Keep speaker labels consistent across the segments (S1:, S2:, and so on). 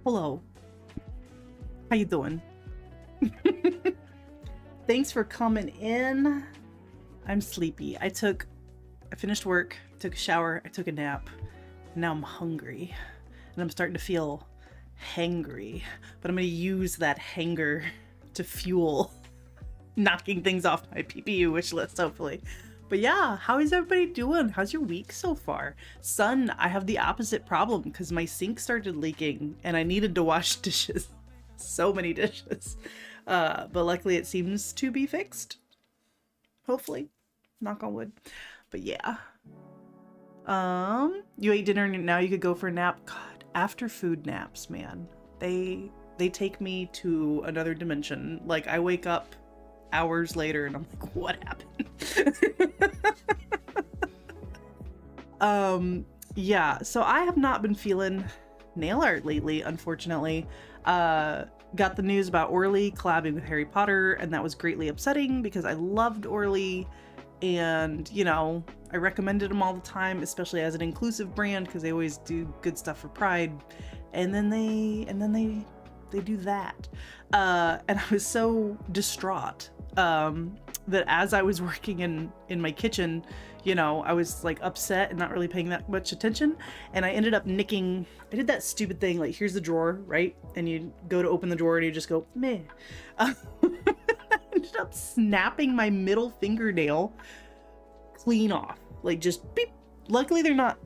S1: Hello. How you doing? Thanks for coming in. I'm sleepy. I finished work, took a shower, I took a nap. Now I'm hungry. And I'm starting to feel hangry. But I'm gonna use that hanger to fuel knocking things off my PPU wish list, hopefully. But yeah, how is everybody doing? How's your week so far? Son, I have the opposite problem because my sink started leaking and I needed to wash dishes. So many dishes. But luckily it seems to be fixed. Hopefully. Knock on wood. But yeah. You ate dinner and now you could go for a nap. God, after food naps, man. They take me to another dimension. Like, I wake up hours later and I'm like, what happened? Yeah, so I have not been feeling nail art lately, unfortunately. Got the news about Orly collabing with Harry Potter, and that was greatly upsetting because I loved Orly, and you know, I recommended them all the time, especially as an inclusive brand because they always do good stuff for Pride, and then they do that, and I was so distraught that as I was working in my kitchen, you know, I was like upset and not really paying that much attention, and I ended up nicking. I did that stupid thing, like, here's the drawer, right? And you go to open the drawer and you just go meh. I ended up snapping my middle fingernail clean off, like just beep. Luckily they're not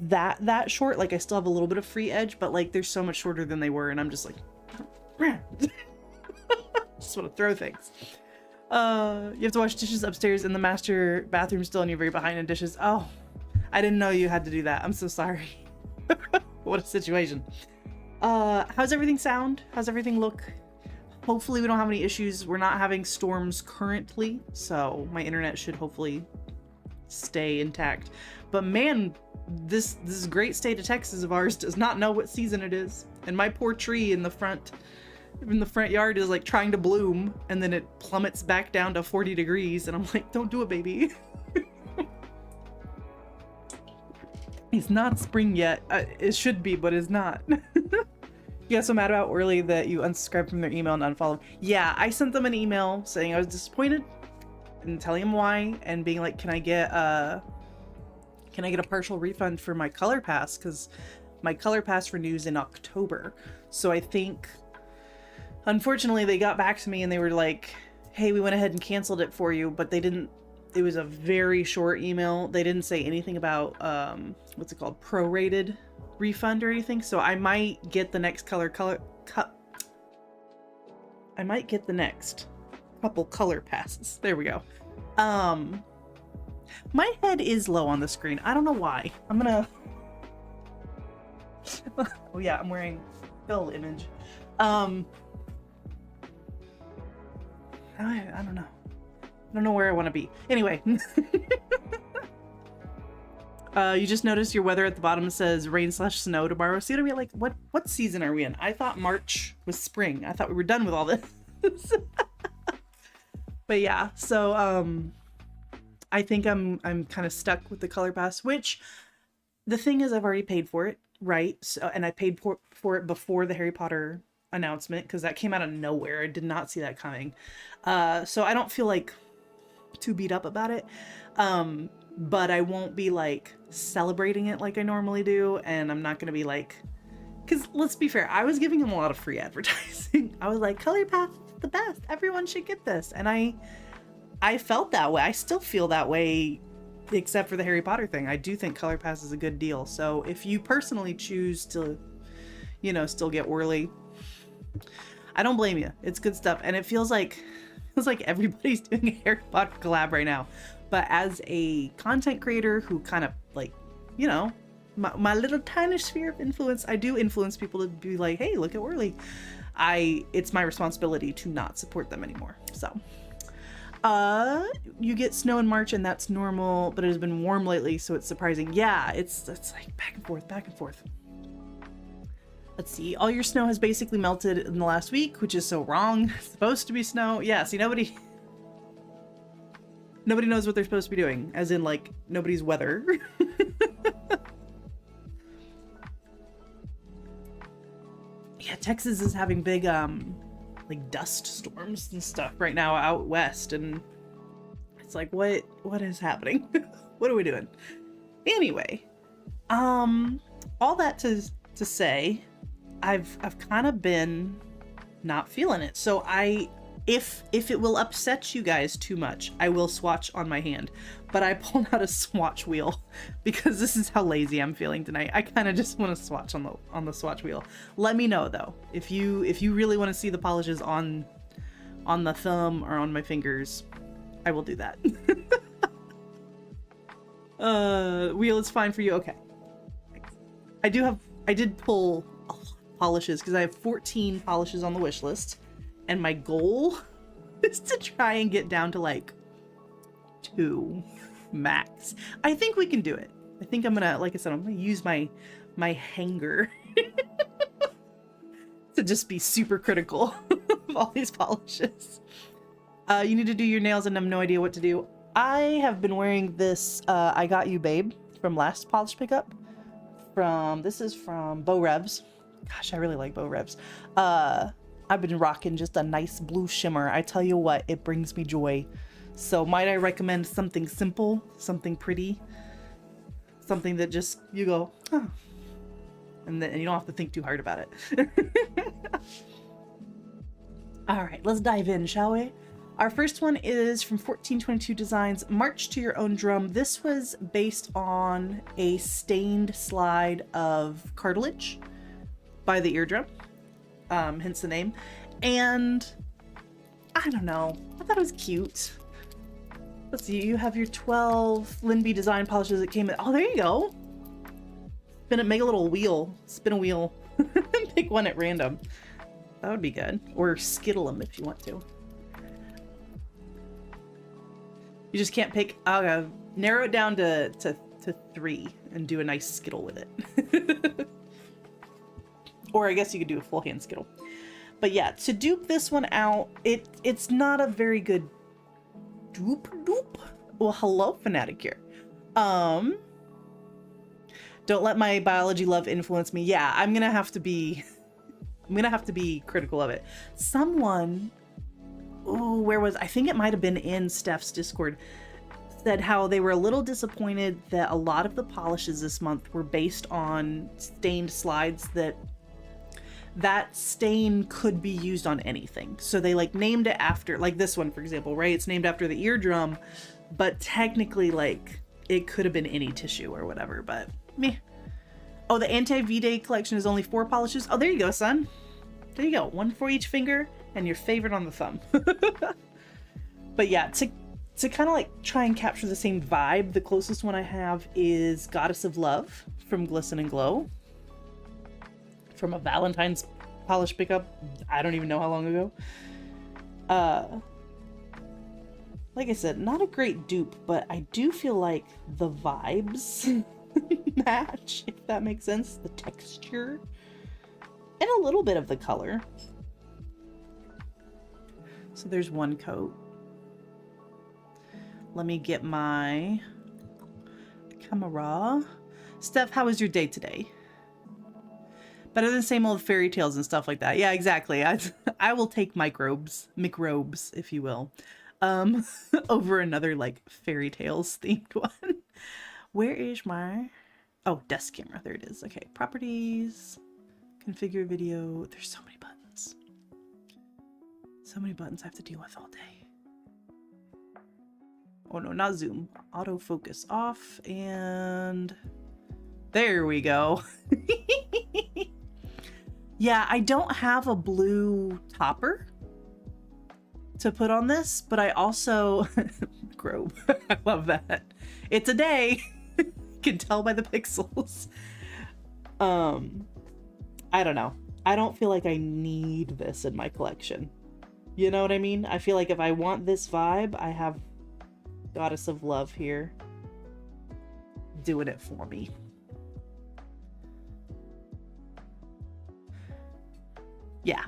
S1: that short. Like I still have a little bit of free edge, but like they're so much shorter than they were, and I'm just like just want to throw things. You have to wash dishes upstairs in the master bathroom still, and you're very behind in dishes. Oh, I didn't know you had to do that. I'm so sorry. What a situation. How's everything sound? How's everything look? Hopefully we don't have any issues. We're not having storms currently, so my internet should hopefully stay intact. But man, this great state of Texas of ours does not know what season it is. And my poor tree in the front yard is like trying to bloom, and then it plummets back down to 40 degrees, and I'm like, don't do it, baby. It's not spring yet. It should be, but it's not. You got so mad about Orly that you unsubscribed from their email and unfollowed. Yeah, I sent them an email saying I was disappointed and telling them why, and being like, can I get a partial refund for my color pass, because my color pass renews in October. So I think, unfortunately, they got back to me and they were like, hey, we went ahead and canceled it for you, but they didn't. It was a very short email. They didn't say anything about what's it called, prorated refund or anything. So I might get the next I might get the next couple color passes. There we go. My head is low on the screen. I don't know why. I'm gonna oh yeah, I'm wearing fill image. I don't know. I don't know where I want to be. Anyway. You just noticed your weather at the bottom says rain/snow tomorrow. So we like, what season are we in? I thought March was spring. I thought we were done with all this. But yeah, so I think I'm kind of stuck with the color pass, which the thing is I've already paid for it, right? So, and I paid for it before the Harry Potter announcement, because that came out of nowhere. I did not see that coming. So I don't feel like too beat up about it. But I won't be like celebrating it like I normally do, and I'm not gonna be like, because let's be fair, I was giving them a lot of free advertising. I was like, color pass is the best, everyone should get this, and I felt that way. I still feel that way, except for the Harry Potter thing. I do think color pass is a good deal. So if you personally choose to, you know, still get Whirly, I don't blame you. It's good stuff, and it feels like everybody's doing a Harry Potter collab right now. But as a content creator who kind of like, you know, my little tiny sphere of influence, I do influence people to be like, hey, look at Whirly. It's my responsibility to not support them anymore. So, you get snow in March, and that's normal, but it has been warm lately, so it's surprising. Yeah, it's like back and forth. Let's see. All your snow has basically melted in the last week, which is so wrong. It's supposed to be snow. Yeah, see, nobody knows what they're supposed to be doing, as in like nobody's weather. Yeah, Texas is having big like dust storms and stuff right now out west, and it's like, what is happening? What are we doing? Anyway, all that to say, I've kind of been not feeling it. So if it will upset you guys too much, I will swatch on my hand. But I pulled out a swatch wheel because this is how lazy I'm feeling tonight. I kind of just want to swatch on the swatch wheel. Let me know though, if you really want to see the polishes on the thumb or on my fingers, I will do that. Wheel is fine for you. Okay. I did pull a lot of polishes because I have 14 polishes on the wish list. And my goal is to try and get down to like 2 max. I think we can do it. I think I'm gonna, like I said, I'm gonna use my hanger to just be super critical of all these polishes. You need to do your nails and I have no idea what to do. I have been wearing this I Got You Babe from last polish pickup. This is from Bo Revs. Gosh, I really like Bo Revs. I've been rocking just a nice blue shimmer. I tell you what, it brings me joy. So might I recommend something simple, something pretty, something that just, you go, oh. And you don't have to think too hard about it. All right, let's dive in, shall we? Our first one is from 1422 Designs, March to Your Own Drum. This was based on a stained slide of cartilage by the eardrum, hence the name. And I don't know, I thought it was cute. Let's see, you have your 12 Linby design polishes that came in. Oh, there you go. Make a little wheel, spin a wheel, pick one at random. That would be good. Or skittle them if you want to. You just can't pick, narrow it down to 3 and do a nice skittle with it. Or I guess you could do a full hand skittle. But yeah, to dupe this one out, it's not a very good dupe. Well, hello, Fanatic here. Don't let my biology love influence me. Yeah, I'm gonna have to be critical of it. Someone, I think it might have been in Steph's Discord, said how they were a little disappointed that a lot of the polishes this month were based on stained slides that stain could be used on anything. So they like named it after, like this one, for example, right? It's named after the eardrum, but technically like it could have been any tissue or whatever, but meh. Oh, the Anti-V-Day collection is only 4 polishes. Oh, there you go, son. There you go. 1 for each finger and your favorite on the thumb. But yeah, to kind of like try and capture the same vibe, the closest one I have is Goddess of Love from Glisten and Glow. From a Valentine's polish pickup, I don't even know how long ago. Like I said, not a great dupe, but I do feel like the vibes match, if that makes sense. The texture and a little bit of the color. So there's one coat. Let me get my camera. Steph, how was your day today? Better than same old fairy tales and stuff like that. Yeah, exactly. I will take microbes, if you will, over another like fairy tales themed one. Where is my, desk camera. There it is. Okay, properties, configure video. There's so many buttons. So many buttons I have to deal with all day. Oh no, not zoom. Autofocus off, and there we go. Yeah, I don't have a blue topper to put on this, but I also Microbe. I love that. It's a day. You can tell by the pixels. I don't know. I don't feel like I need this in my collection. You know what I mean? I feel like if I want this vibe, I have Goddess of Love here doing it for me. Yeah.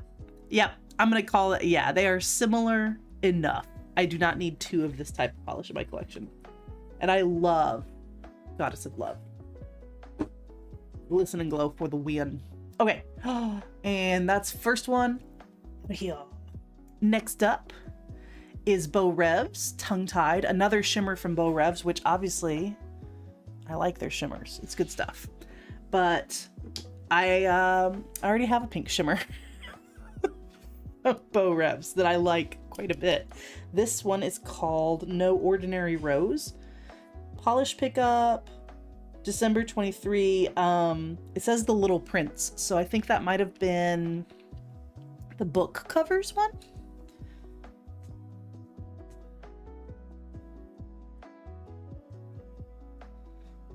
S1: Yep. I'm going to call it. Yeah, they are similar enough. I do not need 2 of this type of polish in my collection. And I love Goddess of Love. Glisten and Glow for the win. Okay. And that's first one here. Next up is Beau Revs Tongue Tied, another shimmer from Beau Revs, which obviously I like their shimmers. It's good stuff. But I already have a pink shimmer of Beau Revs that I like quite a bit. This one is called No Ordinary Rose. Polish pickup, December 23. It says The Little Prince, so I think that might have been the book covers one.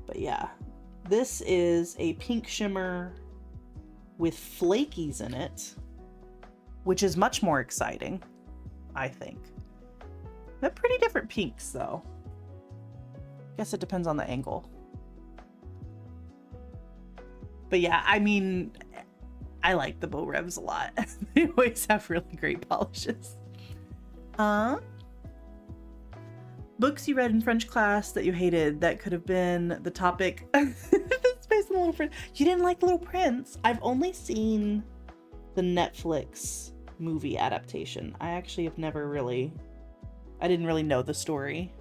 S1: But yeah, this is a pink shimmer with flakies in it, which is much more exciting, I think. They're pretty different pinks, though. Guess it depends on the angle. But yeah, I mean, I like the Beau Revs a lot. They always have really great polishes. Books you read in French class that you hated that could have been the topic. It's based on The Little Prince. You didn't like The Little Prince? I've only seen the Netflix movie adaptation. I actually have never really... I didn't really know the story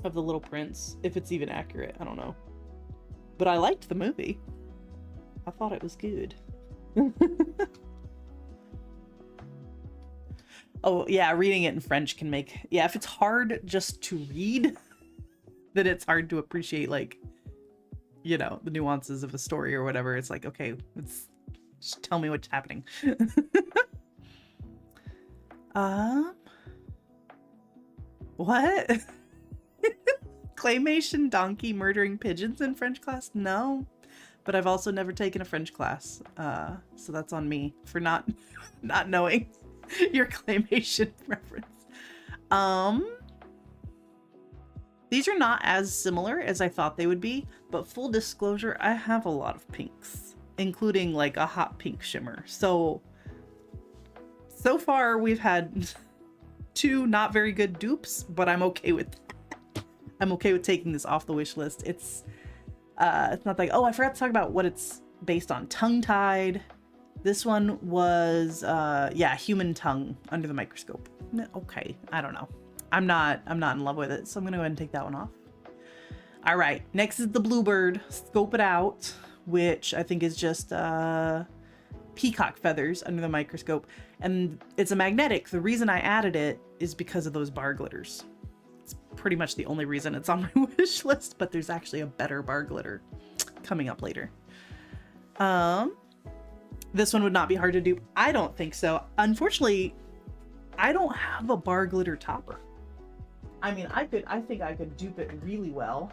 S1: of The Little Prince, if it's even accurate. I don't know. But I liked the movie. I thought it was good. Oh, yeah, reading it in French can make... Yeah, if it's hard just to read, then it's hard to appreciate, like, you know, the nuances of a story or whatever. It's like, okay, just tell me what's happening. What? Claymation donkey murdering pigeons in French class? No. But I've also never taken a French class. So that's on me for not knowing your claymation reference. These are not as similar as I thought they would be, but full disclosure, I have a lot of pinks, including like a hot pink shimmer. So far we've had 2 not very good dupes, but I'm okay with that. I'm okay with taking this off the wish list. It's not like, oh, I forgot to talk about what it's based on. Tongue-tied. This one was, yeah, human tongue under the microscope. Okay, I don't know. I'm not in love with it, so I'm gonna go ahead and take that one off. All right, next is the bluebird. Scope it out, which I think is just peacock feathers under the microscope, and it's a magnetic. The reason I added it is because of those bar glitters. It's pretty much the only reason it's on my wish list, but there's actually a better bar glitter coming up later. This one would not be hard to dupe. I don't think so. Unfortunately, I don't have a bar glitter topper. I mean, I think I could dupe it really well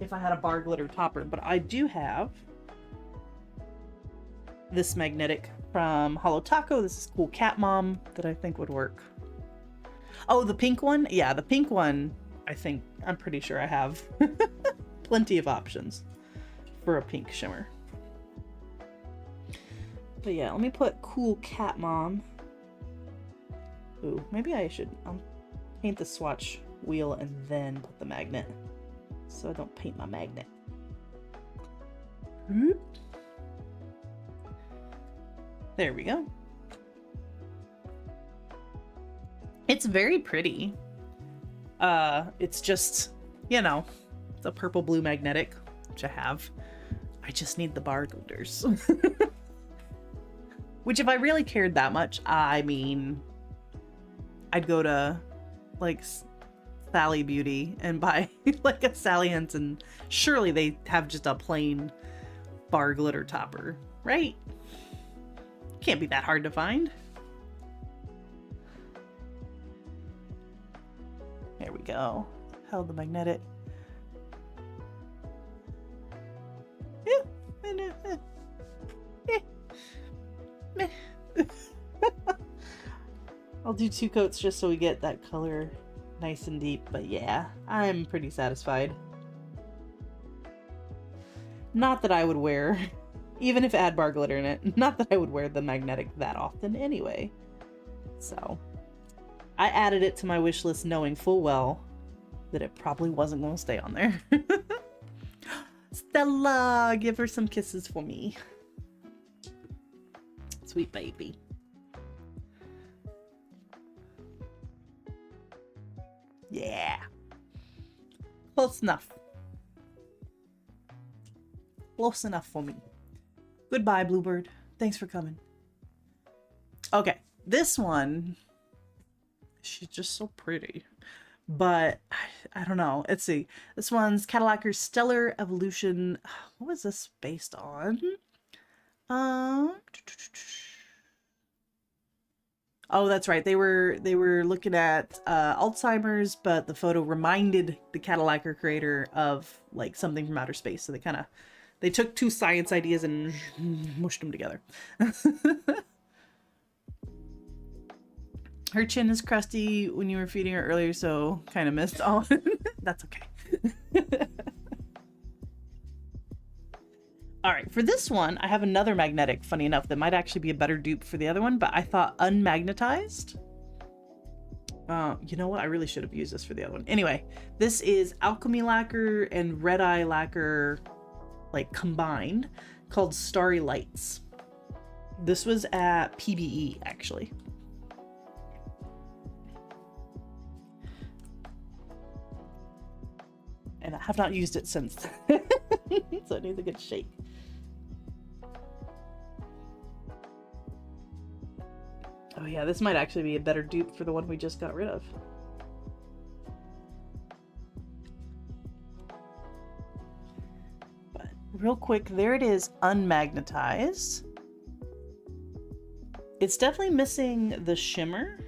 S1: if I had a bar glitter topper, but I do have this magnetic from Holo Taco. This is Cool Cat Mom that I think would work. Oh, the pink one? Yeah, the pink one, I'm pretty sure I have plenty of options for a pink shimmer. But yeah, let me put Cool Cat Mom. Ooh, maybe I should paint the swatch wheel and then put the magnet, so I don't paint my magnet. There we go. It's very pretty. It's just, you know, it's a purple blue magnetic, which I have. I just need the bar glitters. Which, if I really cared that much, I mean, I'd go to like Sally Beauty and buy like a Sally Hansen. Surely they have just a plain bar glitter topper, right? Can't be that hard to find. There we go. Held the magnetic. I'll do 2 coats just so we get that color nice and deep, but yeah, I'm pretty satisfied. Not that I would wear, even if it had bar glitter in it, not that I would wear the magnetic that often anyway. So, I added it to my wish list knowing full well that it probably wasn't going to stay on there. Stella, give her some kisses for me. Sweet baby. Yeah. Close enough. Close enough for me. Goodbye, Bluebird. Thanks for coming. Okay, this one, she's just so pretty. But I don't know. Let's see. This one's Cadillac's Stellar Evolution. What was this based on? Oh, that's right. They were looking at Alzheimer's, but the photo reminded the Cadillac creator of like something from outer space. So they took 2 science ideas and mushed them together. Her chin is crusty when you were feeding her earlier, so kind of missed all. That's okay. All right, for this one, I have another magnetic, funny enough, that might actually be a better dupe for the other one, but I thought unmagnetized. You know what? I really should have used this for the other one. Anyway, this is Alchemy Lacquer and Red Eye Lacquer, like, combined, called Starry Lights. This was at PBE, actually. And I have not used it since. So it needs a good shake. Oh yeah, this might actually be a better dupe for the one we just got rid of. But real quick, there it is, unmagnetized. It's definitely missing the shimmer.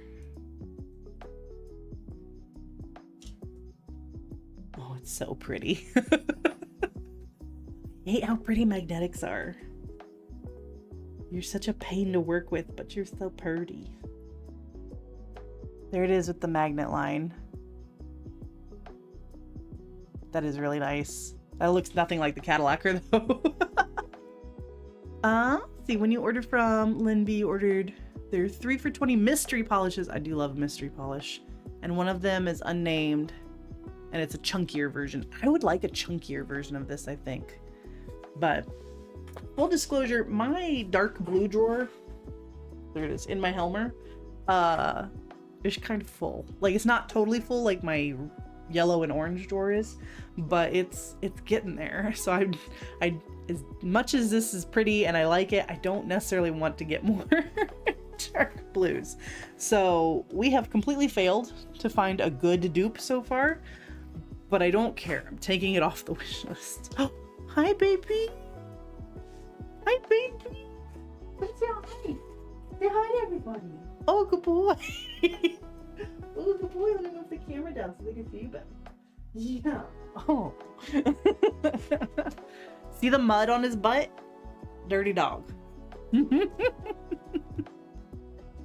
S1: Oh, it's so pretty. I hate how pretty magnetics are. You're such a pain to work with, but you're so pretty. There it is with the magnet line. That is really nice. That looks nothing like the Cadillacer though. See, when you ordered from Linby, you ordered their 3 for $20 mystery polishes. I do love mystery polish. And one of them is unnamed, and it's a chunkier version. I would like a chunkier version of this, I think. But full disclosure, my dark blue drawer, there it is, in my Helmer, is kind of full. Like, it's not totally full like my yellow and orange drawer is, but it's getting there. So I as much as this is pretty and I like it, I don't necessarily want to get more dark blues. So we have completely failed to find a good dupe so far, but I don't care. I'm taking it off the wish list. Oh, hi baby. Hi baby. Let's say hi. Say hi to everybody. Oh, good boy. Oh, good boy. Let me move the camera down so they can see you better. Yeah. Oh. See the mud on his butt? Dirty dog. You're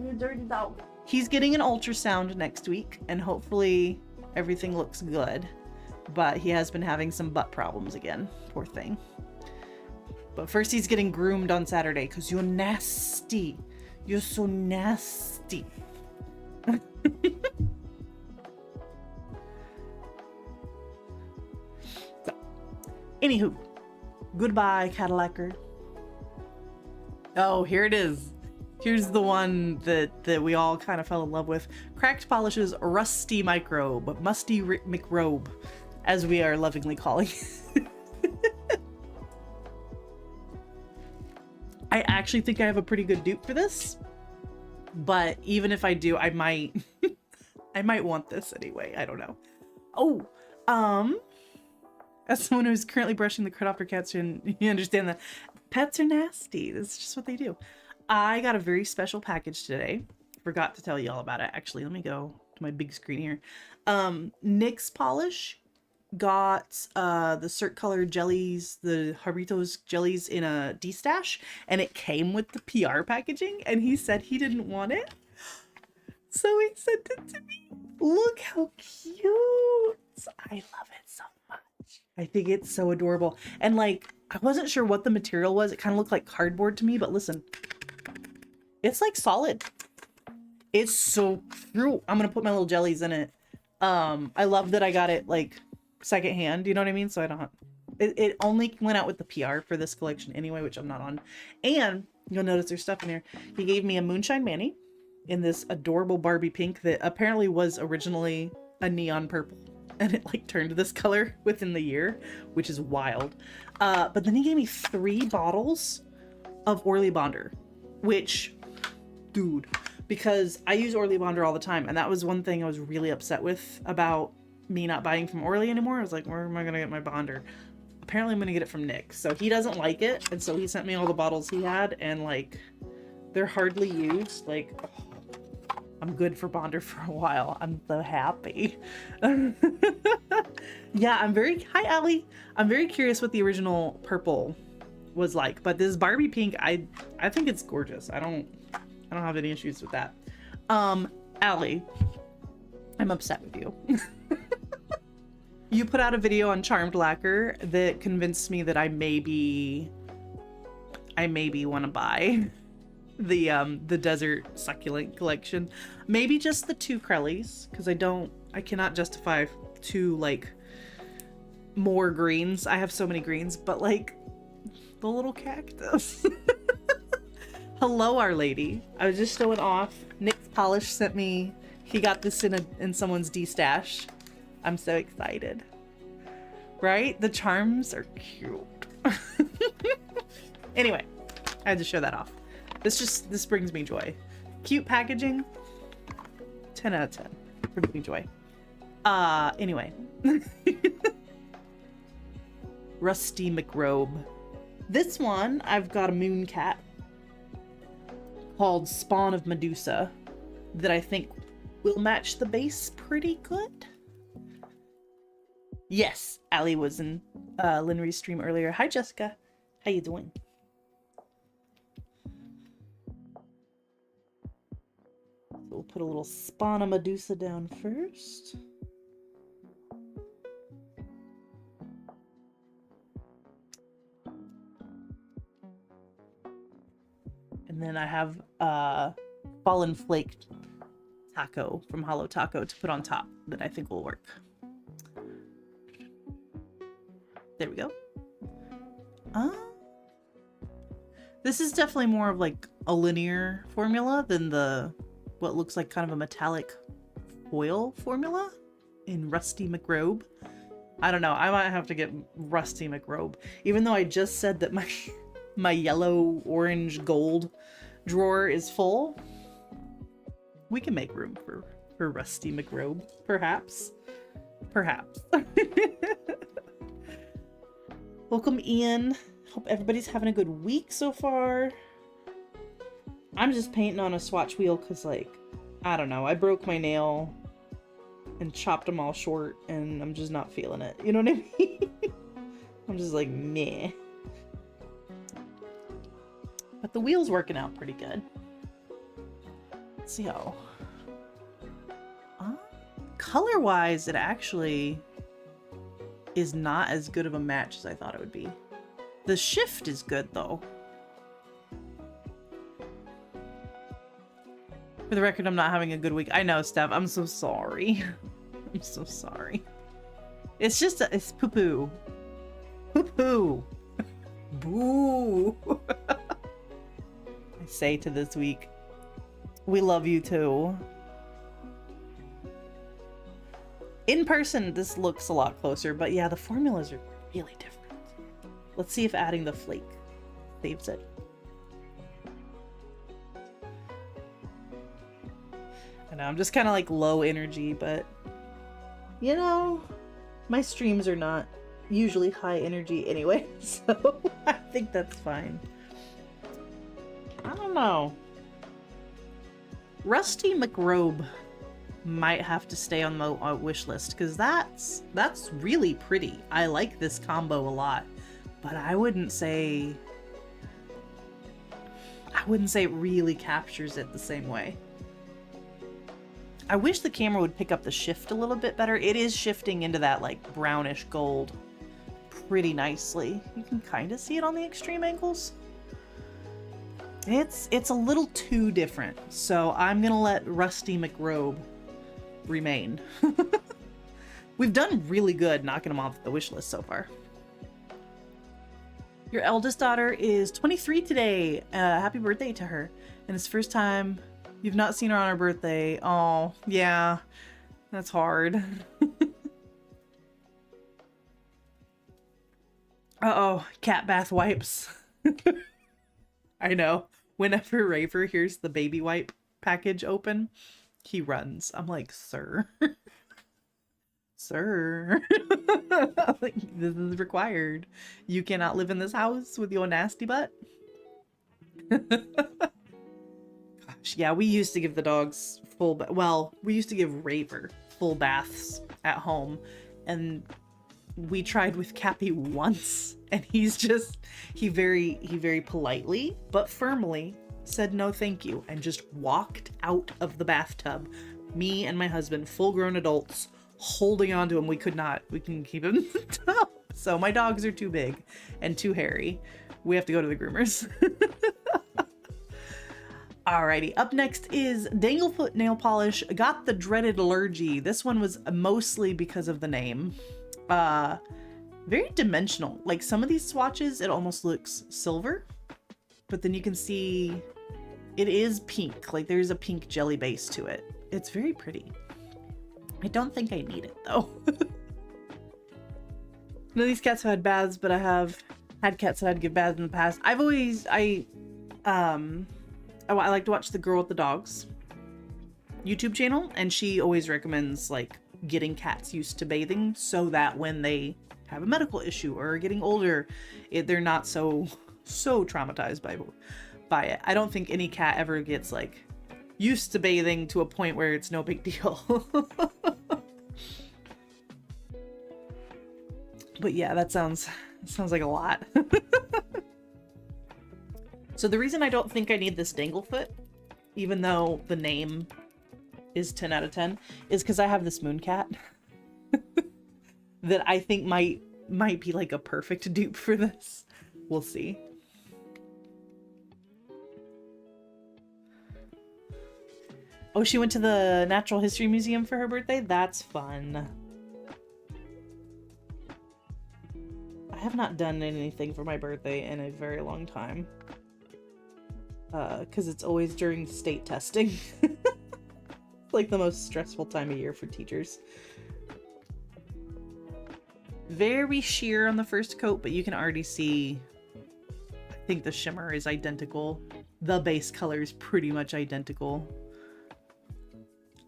S1: a dirty dog. He's getting an ultrasound next week, and hopefully everything looks good. But he has been having some butt problems again. Poor thing. But first he's getting groomed on Saturday, because you're nasty. You're so nasty. So, anywho, goodbye, Cadillacer. Oh, here it is. Here's the one that we all kind of fell in love with. Cracked Polish's Rusty Microbe, Musty McRobe, as we are lovingly calling it. I actually think I have a pretty good dupe for this, but even if I do, I might I might want this anyway. I don't know. Oh, as someone who's currently brushing the crud off her cats, you understand that pets are nasty. That's just what they do. I got a very special package today. Forgot to tell you all about it. Actually, let me go to my big screen here. NYX Polish got the Cert Color jellies, the Jarritos jellies in a D-stash, and it came with the PR packaging, and he said he didn't want it. So he sent it to me. Look how cute. I love it so much. I think it's so adorable. And like, I wasn't sure what the material was. It kind of looked like cardboard to me, but listen, it's like solid. It's so true. I'm gonna put my little jellies in it. I love that I got it like secondhand, you know what I mean? So I don't have, it only went out with the PR for this collection anyway, which I'm not on. And you'll notice there's stuff in here. He gave me a Moonshine Manny in this adorable Barbie pink that apparently was originally a neon purple, and it like turned this color within the year, which is wild. But then he gave me 3 bottles of Orly Bonder, which, dude, because I use Orly Bonder all the time, and that was one thing I was really upset with about me not buying from Orly anymore. I was like, where am I gonna get my Bonder? Apparently I'm gonna get it from Nick. So he doesn't like it, and so he sent me all the bottles he had, and like, they're hardly used. Like, oh, I'm good for Bonder for a while. I'm so happy. Yeah, hi Allie. I'm very curious what the original purple was like, but this Barbie pink, I think it's gorgeous. I don't have any issues with that. Allie, I'm upset with you. You put out a video on Charmed Lacquer that convinced me that I maybe want to buy the Desert Succulent collection. Maybe just the 2 Crellies, because I cannot justify 2 like more greens. I have so many greens, but like the little cactus. Hello, Our Lady. I was just showing off. Nick's Polish sent me, he got this in someone's D-stash. I'm so excited. Right? The charms are cute. Anyway, I had to show that off. This brings me joy. Cute packaging. 10 out of 10. Brings me joy. Anyway. Rusty McRobe. This one, I've got a moon cat called Spawn of Medusa that I think will match the base pretty good. Yes, Allie was in Linry's stream earlier. Hi, Jessica. How you doing? So we'll put a little Spawn of Medusa down first. And then I have Fallen Flaked Taco from Hollow Taco to put on top that I think will work. There we go. This is definitely more of like a linear formula than the what looks like kind of a metallic foil formula in Rusty McRobe. I don't know. I might have to get Rusty McRobe, even though I just said that my yellow, orange, gold drawer is full. We can make room for Rusty McRobe, perhaps. Perhaps. Welcome, Ian. Hope everybody's having a good week so far. I'm just painting on a swatch wheel because, like, I don't know. I broke my nail and chopped them all short, and I'm just not feeling it. You know what I mean? I'm just like, meh. But the wheel's working out pretty good. Let's see how... color-wise, it actually is not as good of a match as I thought it would be. The shift is good, though. For the record, I'm not having a good week. I know, Steph. I'm so sorry. I'm so sorry. It's just it's poo-poo. Poo-poo. Boo. I say to this week, we love you too. In person, this looks a lot closer, but yeah, the formulas are really different. Let's see if adding the flake saves it. I know, I'm just kind of like low energy, but you know, my streams are not usually high energy anyway, so I think that's fine. I don't know. Rusty McRobe might have to stay on the wish list because that's really pretty. I like this combo a lot, but I wouldn't say it really captures it the same way. I wish the camera would pick up the shift a little bit better. It is shifting into that like brownish gold pretty nicely. You can kind of see it on the extreme angles. It's a little too different, so I'm gonna let Rusty McRobe remain. We've done really good knocking them off the wish list so far. Your eldest daughter is 23 today. Happy birthday to her. And it's the first time you've not seen her on her birthday. Oh, yeah. That's hard. Uh-oh. Cat bath wipes. I know. Whenever Raver hears the baby wipe package open, he runs. I'm like, sir. Sir. Like, this is required. You cannot live in this house with your nasty butt. Gosh, yeah, we used to give the dogs full well, we used to give Raver full baths at home, and we tried with Cappy once, and he very politely but firmly said no thank you and just walked out of the bathtub. Me and my husband, full-grown adults, holding on to him. We couldn't keep him in the tub. So my dogs are too big and too hairy. We have to go to the groomers. Alrighty, up next is Danglefoot Nail Polish. Got the dreaded allergy. This one was mostly because of the name. Very dimensional. Like some of these swatches, it almost looks silver, but then you can see it is pink. Like there's a pink jelly base to it. It's very pretty. I don't think I need it though. None of these cats have had baths, but I have had cats that I had to give baths in the past. Oh, I like to watch the girl with the dogs YouTube channel, and she always recommends like getting cats used to bathing so that when they have a medical issue or are getting older, they're not so traumatized by it. I don't think any cat ever gets like used to bathing to a point where it's no big deal. But yeah, that sounds like a lot. So the reason I don't think I need this Danglefoot, even though the name is 10 out of 10, is because I have this moon cat that I think might be like a perfect dupe for this. We'll see. Oh, she went to the Natural History Museum for her birthday? That's fun. I have not done anything for my birthday in a very long time. Because it's always during state testing. Like the most stressful time of year for teachers. Very sheer on the first coat, but you can already see, I think the shimmer is identical. The base color is pretty much identical.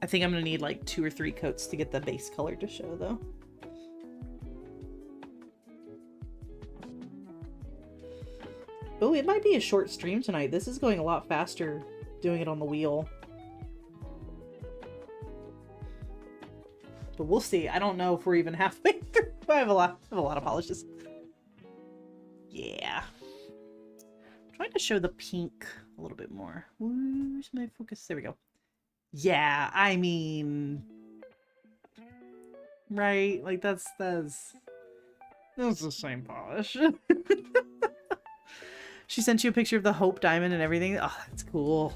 S1: I think I'm gonna need like 2 or 3 coats to get the base color to show though. Oh, it might be a short stream tonight. This is going a lot faster doing it on the wheel. But we'll see. I don't know if we're even halfway through. I have a lot of polishes. Yeah. I'm trying to show the pink a little bit more. Where's my focus? There we go. Yeah, I mean, right? Like that's the same polish. She sent you a picture of the Hope Diamond and everything. Oh, that's cool.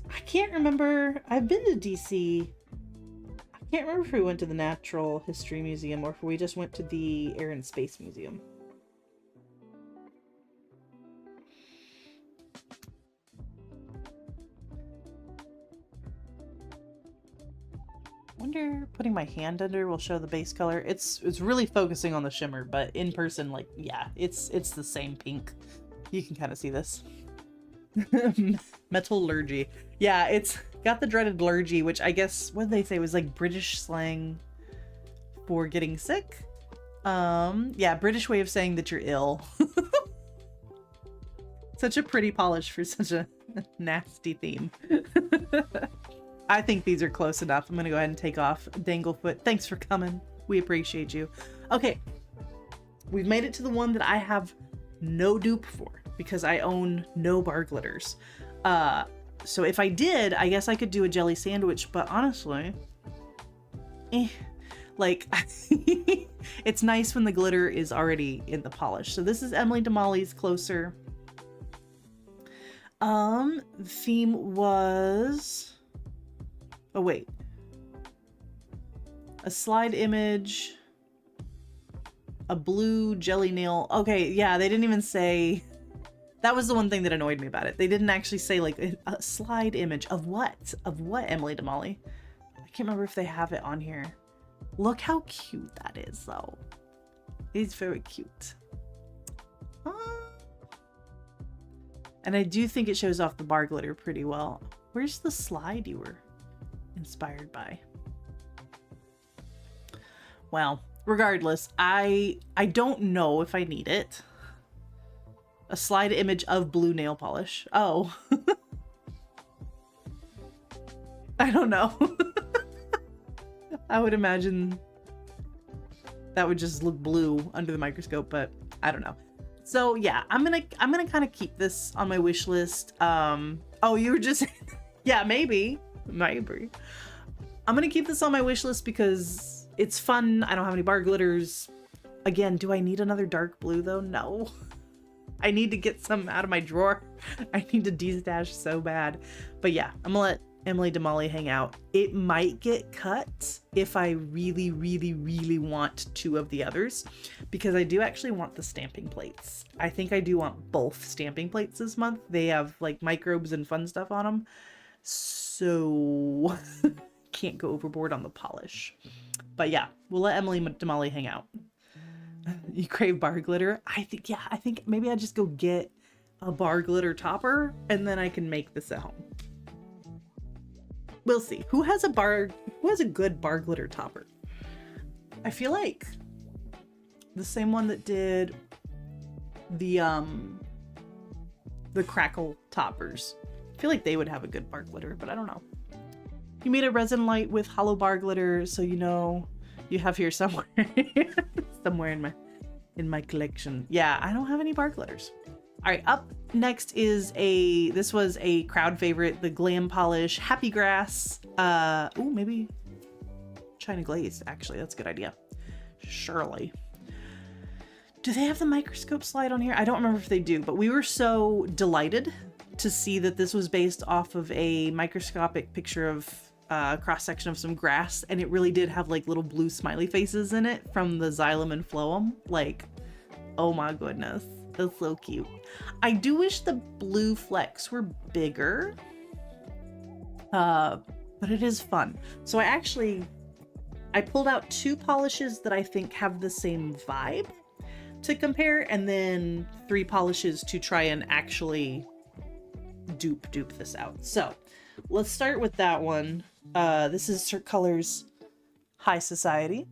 S1: I can't remember. I've been to DC. I can't remember if we went to the Natural History Museum or if we just went to the Air and Space Museum. Wonder putting my hand under will show the base color. It's really focusing on the shimmer, but in person, like, yeah, it's the same pink. You can kind of see this. Metallurgy. Yeah, it's got the dreaded lurgy, which I guess, what did they say, was like British slang for getting sick? Yeah, British way of saying that you're ill. Such a pretty polish for such a nasty theme. I think these are close enough. I'm gonna go ahead and take off. Danglefoot, thanks for coming. We appreciate you. Okay, we've made it to the one that I have no dupe for because I own no bar glitters. So if I did, I guess I could do a jelly sandwich, but honestly, like, it's nice when the glitter is already in the polish. So this is Emily Damali's Closer. Theme was... Oh, wait. A slide image. A blue jelly nail. Okay, yeah, they didn't even say... That was the one thing that annoyed me about it. They didn't actually say, like, a slide image. Of what? Of what, Emily Damali? I can't remember if they have it on here. Look how cute that is, though. It's very cute. And I do think it shows off the bar glitter pretty well. Where's the slide you were inspired by? Well, regardless, I don't know if I need it. A slide image of blue nail polish. Oh. I don't know. I would imagine that would just look blue under the microscope, but I don't know. So yeah, I'm gonna kind of keep this on my wish list. Oh, you were just yeah, maybe. I'm gonna keep this on my wish list because it's fun. I don't have any bar glitters. Again, do I need another dark blue though? No. I need to get some out of my drawer. I need to de-stash so bad. But yeah, I'm gonna let Emily Damali hang out. It might get cut if I really, really, really want 2 of the others, because I do actually want the stamping plates. I think I do want both stamping plates this month. They have like microbes and fun stuff on them. So can't go overboard on the polish. But yeah, we'll let Emily Damali hang out. You crave bar glitter? I think maybe I just go get a bar glitter topper, and then I can make this at home. We'll see. Who has a good bar glitter topper? I feel like the same one that did the crackle toppers. I feel like they would have a good bar glitter, but I don't know. You made a resin light with hollow bar glitter, so you know you have here somewhere. Somewhere in my collection. Yeah, I don't have any bar glitters. All right, up next is this was a crowd favorite, the Glam Polish Happy Grass. Ooh, maybe China Glaze, actually. That's a good idea. Surely. Do they have the microscope slide on here? I don't remember if they do, but we were so delighted to see that this was based off of a microscopic picture of cross-section of some grass, and it really did have like little blue smiley faces in it from the xylem and phloem. Like, oh my goodness, that's so cute. I do wish the blue flecks were bigger, but it is fun. So I pulled out 2 polishes that I think have the same vibe to compare, and then 3 polishes to try and actually dupe this out. So let's start with that one. This is Cirque Colors High Society,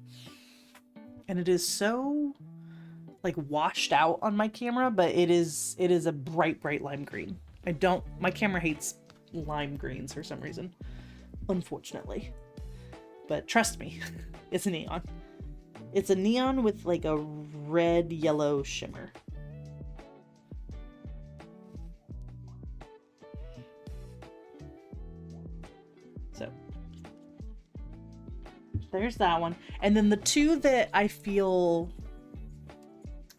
S1: and it is so like washed out on my camera, but it is a bright lime green. My camera hates lime greens for some reason, unfortunately, but trust me, it's a neon. It's a neon with like a red yellow shimmer. So there's that one. And then the 2 that I feel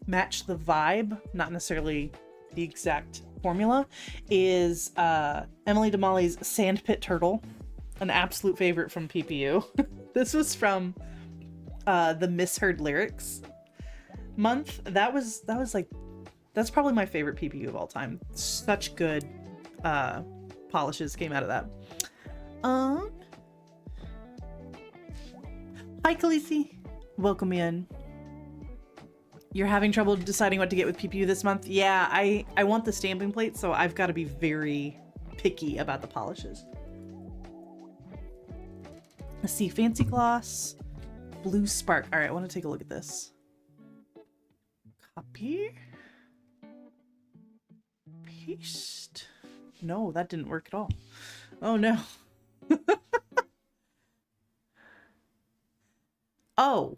S1: match the vibe, not necessarily the exact formula, is Emily DeMolly's Sandpit Turtle, an absolute favorite from PPU. This was from the Misheard Lyrics month. That's probably my favorite PPU of all time. Such good polishes came out of that. Hi Khaleesi, welcome in. You're having trouble deciding what to get with PPU this month? Yeah, I want the stamping plate, so I've got to be very picky about the polishes. Let's see, Fancy Gloss, Blue Spark. All right, I want to take a look at this. Copy. Paste. No, that didn't work at all. Oh no. Oh.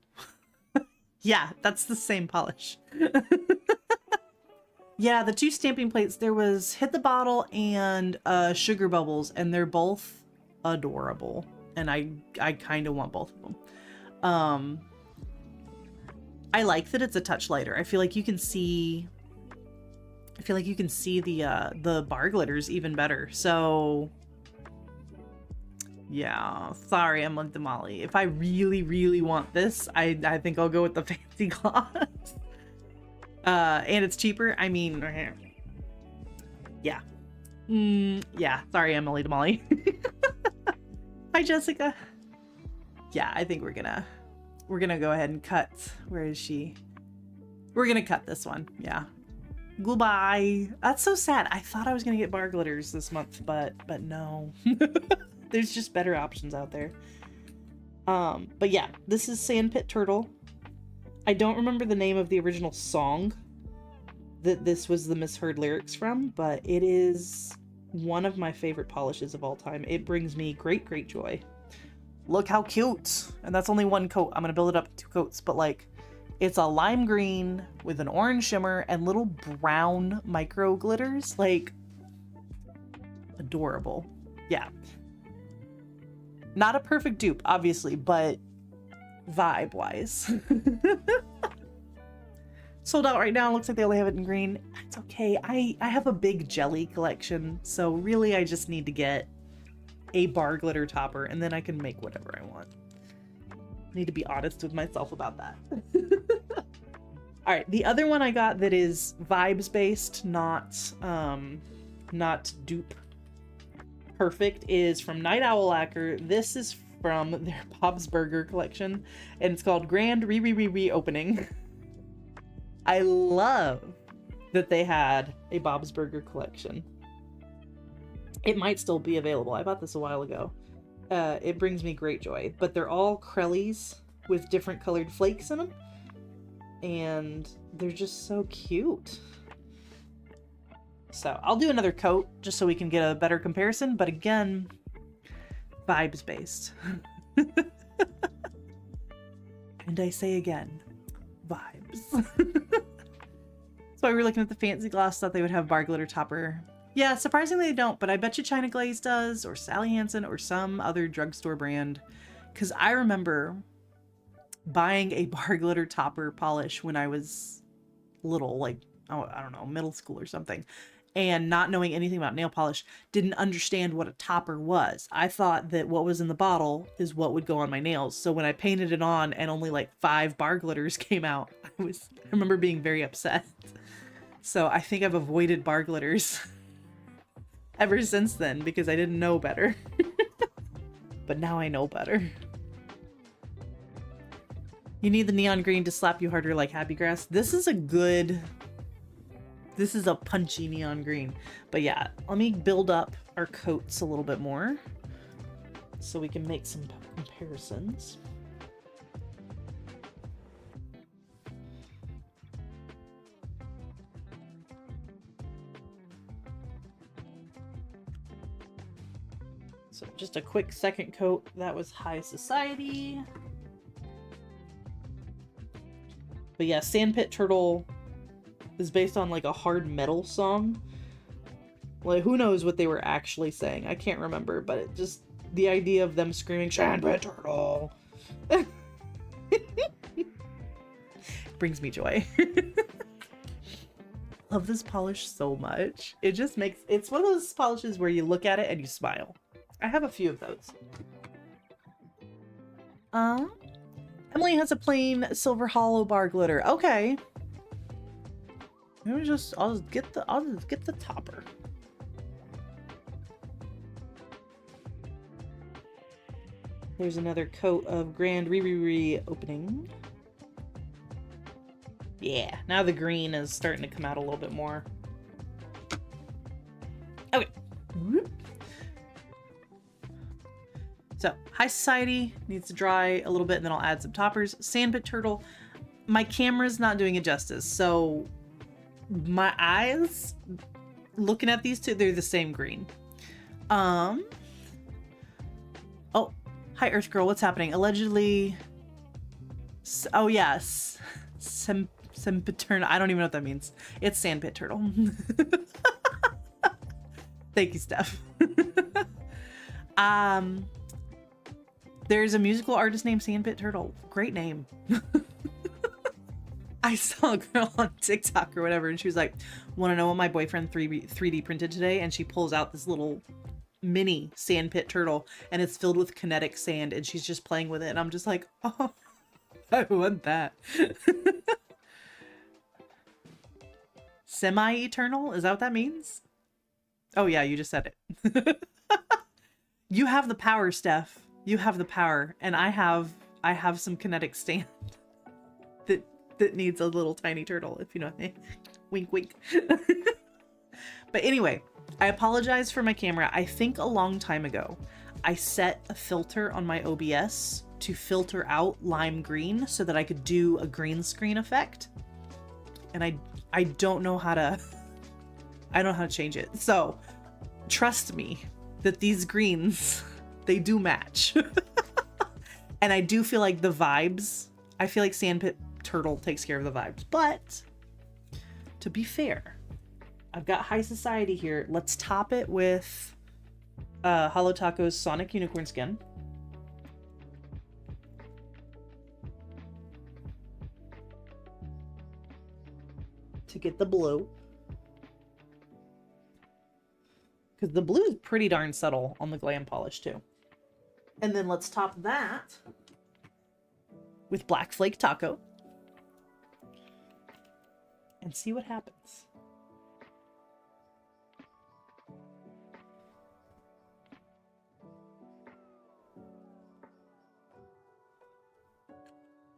S1: Yeah, that's the same polish. Yeah, the 2 stamping plates, there was Hit the Bottle and Sugar Bubbles, and they're both adorable. And I kind of want both of them. I like that it's a touch lighter. I feel like you can see the bar glitters even better. So yeah, sorry, Emily DeMolly. If I really want this, I think I'll go with the Fancy Gloss. And it's cheaper. I mean, yeah. Yeah, sorry, Emily DeMolly. Hi, Jessica. Yeah, I think we're gonna go ahead and cut. Where is she? We're gonna cut this one. Yeah. Goodbye. That's so sad. I thought I was gonna get bar glitters this month, but no. There's just better options out there. But yeah, this is Sandpit Turtle. I don't remember the name of the original song that this was the Misheard Lyrics from, but it is one of my favorite polishes of all time. It brings me great joy. Look how cute. And that's only 1 coat. I'm gonna build it up 2 coats, but like, it's a lime green with an orange shimmer and little brown micro glitters. Like, adorable. Yeah. Not a perfect dupe, obviously, but vibe-wise. Sold out right now. Looks like they only have it in green. It's okay. I have a big jelly collection, so really I just need to get a bar glitter topper, and then I can make whatever I want. I need to be honest with myself about that. All right, the other one I got that is vibes-based, not dupe perfect, is from Night Owl Lacquer. This is from their Bob's Burger collection, and it's called Grand Re-Opening. I love that they had a Bob's Burger collection. It might still be available. I bought this a while ago. It brings me great joy. But they're all Krellies with different colored flakes in them. And they're just so cute. So I'll do another coat just so we can get a better comparison. But again, vibes based. And I say again, vibes. So we were looking at the fancy gloss, thought they would have bar glitter topper. Yeah, surprisingly they don't, but I bet you China Glaze does, or Sally Hansen, or some other drugstore brand. Because I remember buying a bar glitter topper polish when I was little, like, oh, I don't know, middle school or something, and not knowing anything about nail polish, didn't understand what a topper was. I thought that what was in the bottle is what would go on my nails. So when I painted it on and only like 5 bar glitters came out, I remember being very upset. So I think I've avoided bar glitters ever since then because I didn't know better. But now I know better. You need the neon green to slap you harder like Happy Grass. This is a punchy neon green. But yeah, let me build up our coats a little bit more so we can make some comparisons. So just a quick second coat. That was High Society. But yeah, Sandpit Turtle is based on like a hard metal song. Like, who knows what they were actually saying? I can't remember, but it just, the idea of them screaming, Sandpit Turtle, brings me joy. Love this polish so much. It just makes, it's one of those polishes where you look at it and you smile. I have a few of those. Emily has a plain silver hollow bar glitter. Okay. I'll just get the topper. There's another coat of Grand Re opening. Yeah, now the green is starting to come out a little bit more. Okay. So, High Society needs to dry a little bit, and then I'll add some toppers. Sandpit Turtle, my camera's not doing it justice, so my eyes, looking at these two, they're the same green. Oh, hi Earth Girl, what's happening? Allegedly, oh yes, Sempitern, I don't even know what that means. It's Sandpit Turtle. Thank you, Steph. There's a musical artist named Sandpit Turtle. Great name. I saw a girl on TikTok or whatever, and she was like, want to know what my boyfriend 3D printed today? And she pulls out this little mini Sandpit Turtle, and it's filled with kinetic sand, and she's just playing with it. And I'm just like, oh, I want that. Semi-eternal? Is that what that means? Oh yeah, you just said it. You have the power, Steph. You have the power, and I have some kinetic sand that needs a little tiny turtle, if you know what I mean. Wink, wink. But anyway, I apologize for my camera. I think a long time ago, I set a filter on my OBS to filter out lime green so that I could do a green screen effect, and I don't know how to. I don't know how to change it. So trust me that these greens, they do match. And I do feel like the vibes, I feel like Sandpit Turtle takes care of the vibes. But to be fair, I've got High Society here. Let's top it with Hollow Taco's Sonic Unicorn Skin. To get the blue. Because the blue is pretty darn subtle on the glam polish too. And then let's top that with Black Flake Taco. And see what happens.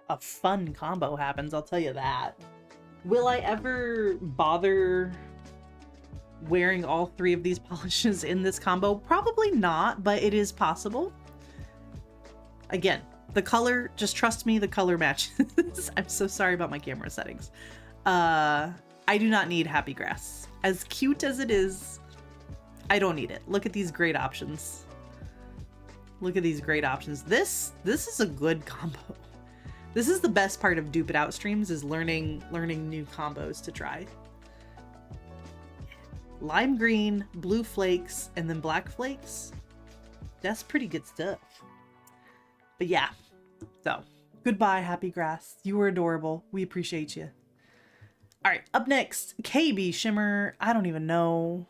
S1: A fun combo happens, I'll tell you that. Will I ever bother wearing all 3 of these polishes in this combo? Probably not, but it is possible. Again, the color, just trust me, the color matches. I'm so sorry about my camera settings. I do not need Happy Grass. As cute as it is, I don't need it. Look at these great options. Look at these great options. This is a good combo. This is the best part of Dupe It Out streams, is learning new combos to try. Lime green, blue flakes, and then black flakes. That's pretty good stuff. But yeah, so goodbye, Happy Grass. You were adorable. We appreciate you. All right, up next, KB Shimmer. I don't even know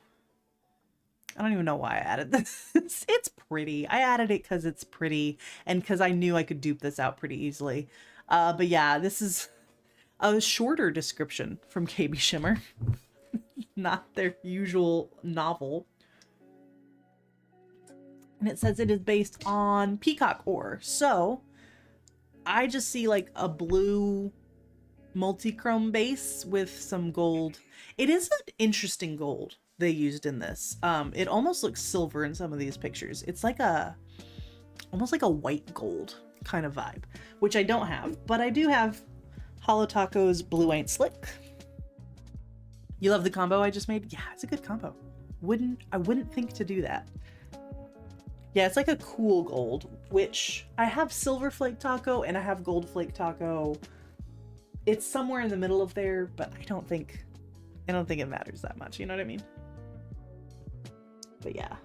S1: why I added this. It's pretty. I added it because it's pretty and because I knew I could dupe this out pretty easily. But yeah, this is a shorter description from KB Shimmer. Not their usual novel. And it says it is based on peacock ore. So I just see like a blue multi-chrome base with some gold. It is an interesting gold they used in this. It almost looks silver in some of these pictures. It's like almost like a white gold kind of vibe, which I don't have, but I do have Holo Taco's Blue Ain't Slick. You love the combo I just made? Yeah, it's a good combo. I wouldn't think to do that. Yeah, it's like a cool gold, which I have Silver Flake Taco and I have Gold Flake Taco. It's somewhere in the middle of there, but I don't think it matters that much, you know what I mean? But yeah,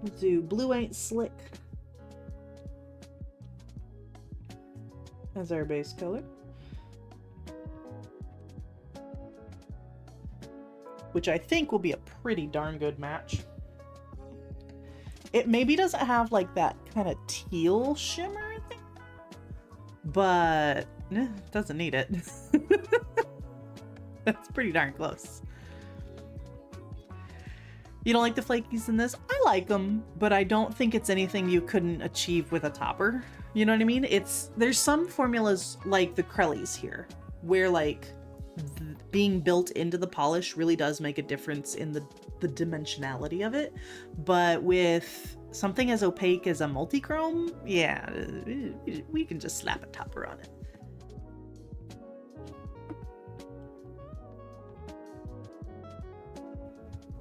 S1: we'll do Blue Ain't Slick as our base color. Which I think will be a pretty darn good match. It maybe doesn't have like that kind of teal shimmer thing, but it doesn't need it. That's pretty darn close. You don't like the flakies in this? I like them, but I don't think it's anything you couldn't achieve with a topper. You know what I mean? There's some formulas like the Krellies here, where like being built into the polish really does make a difference in the dimensionality of it. But with something as opaque as a multi-chrome, yeah, we can just slap a topper on it.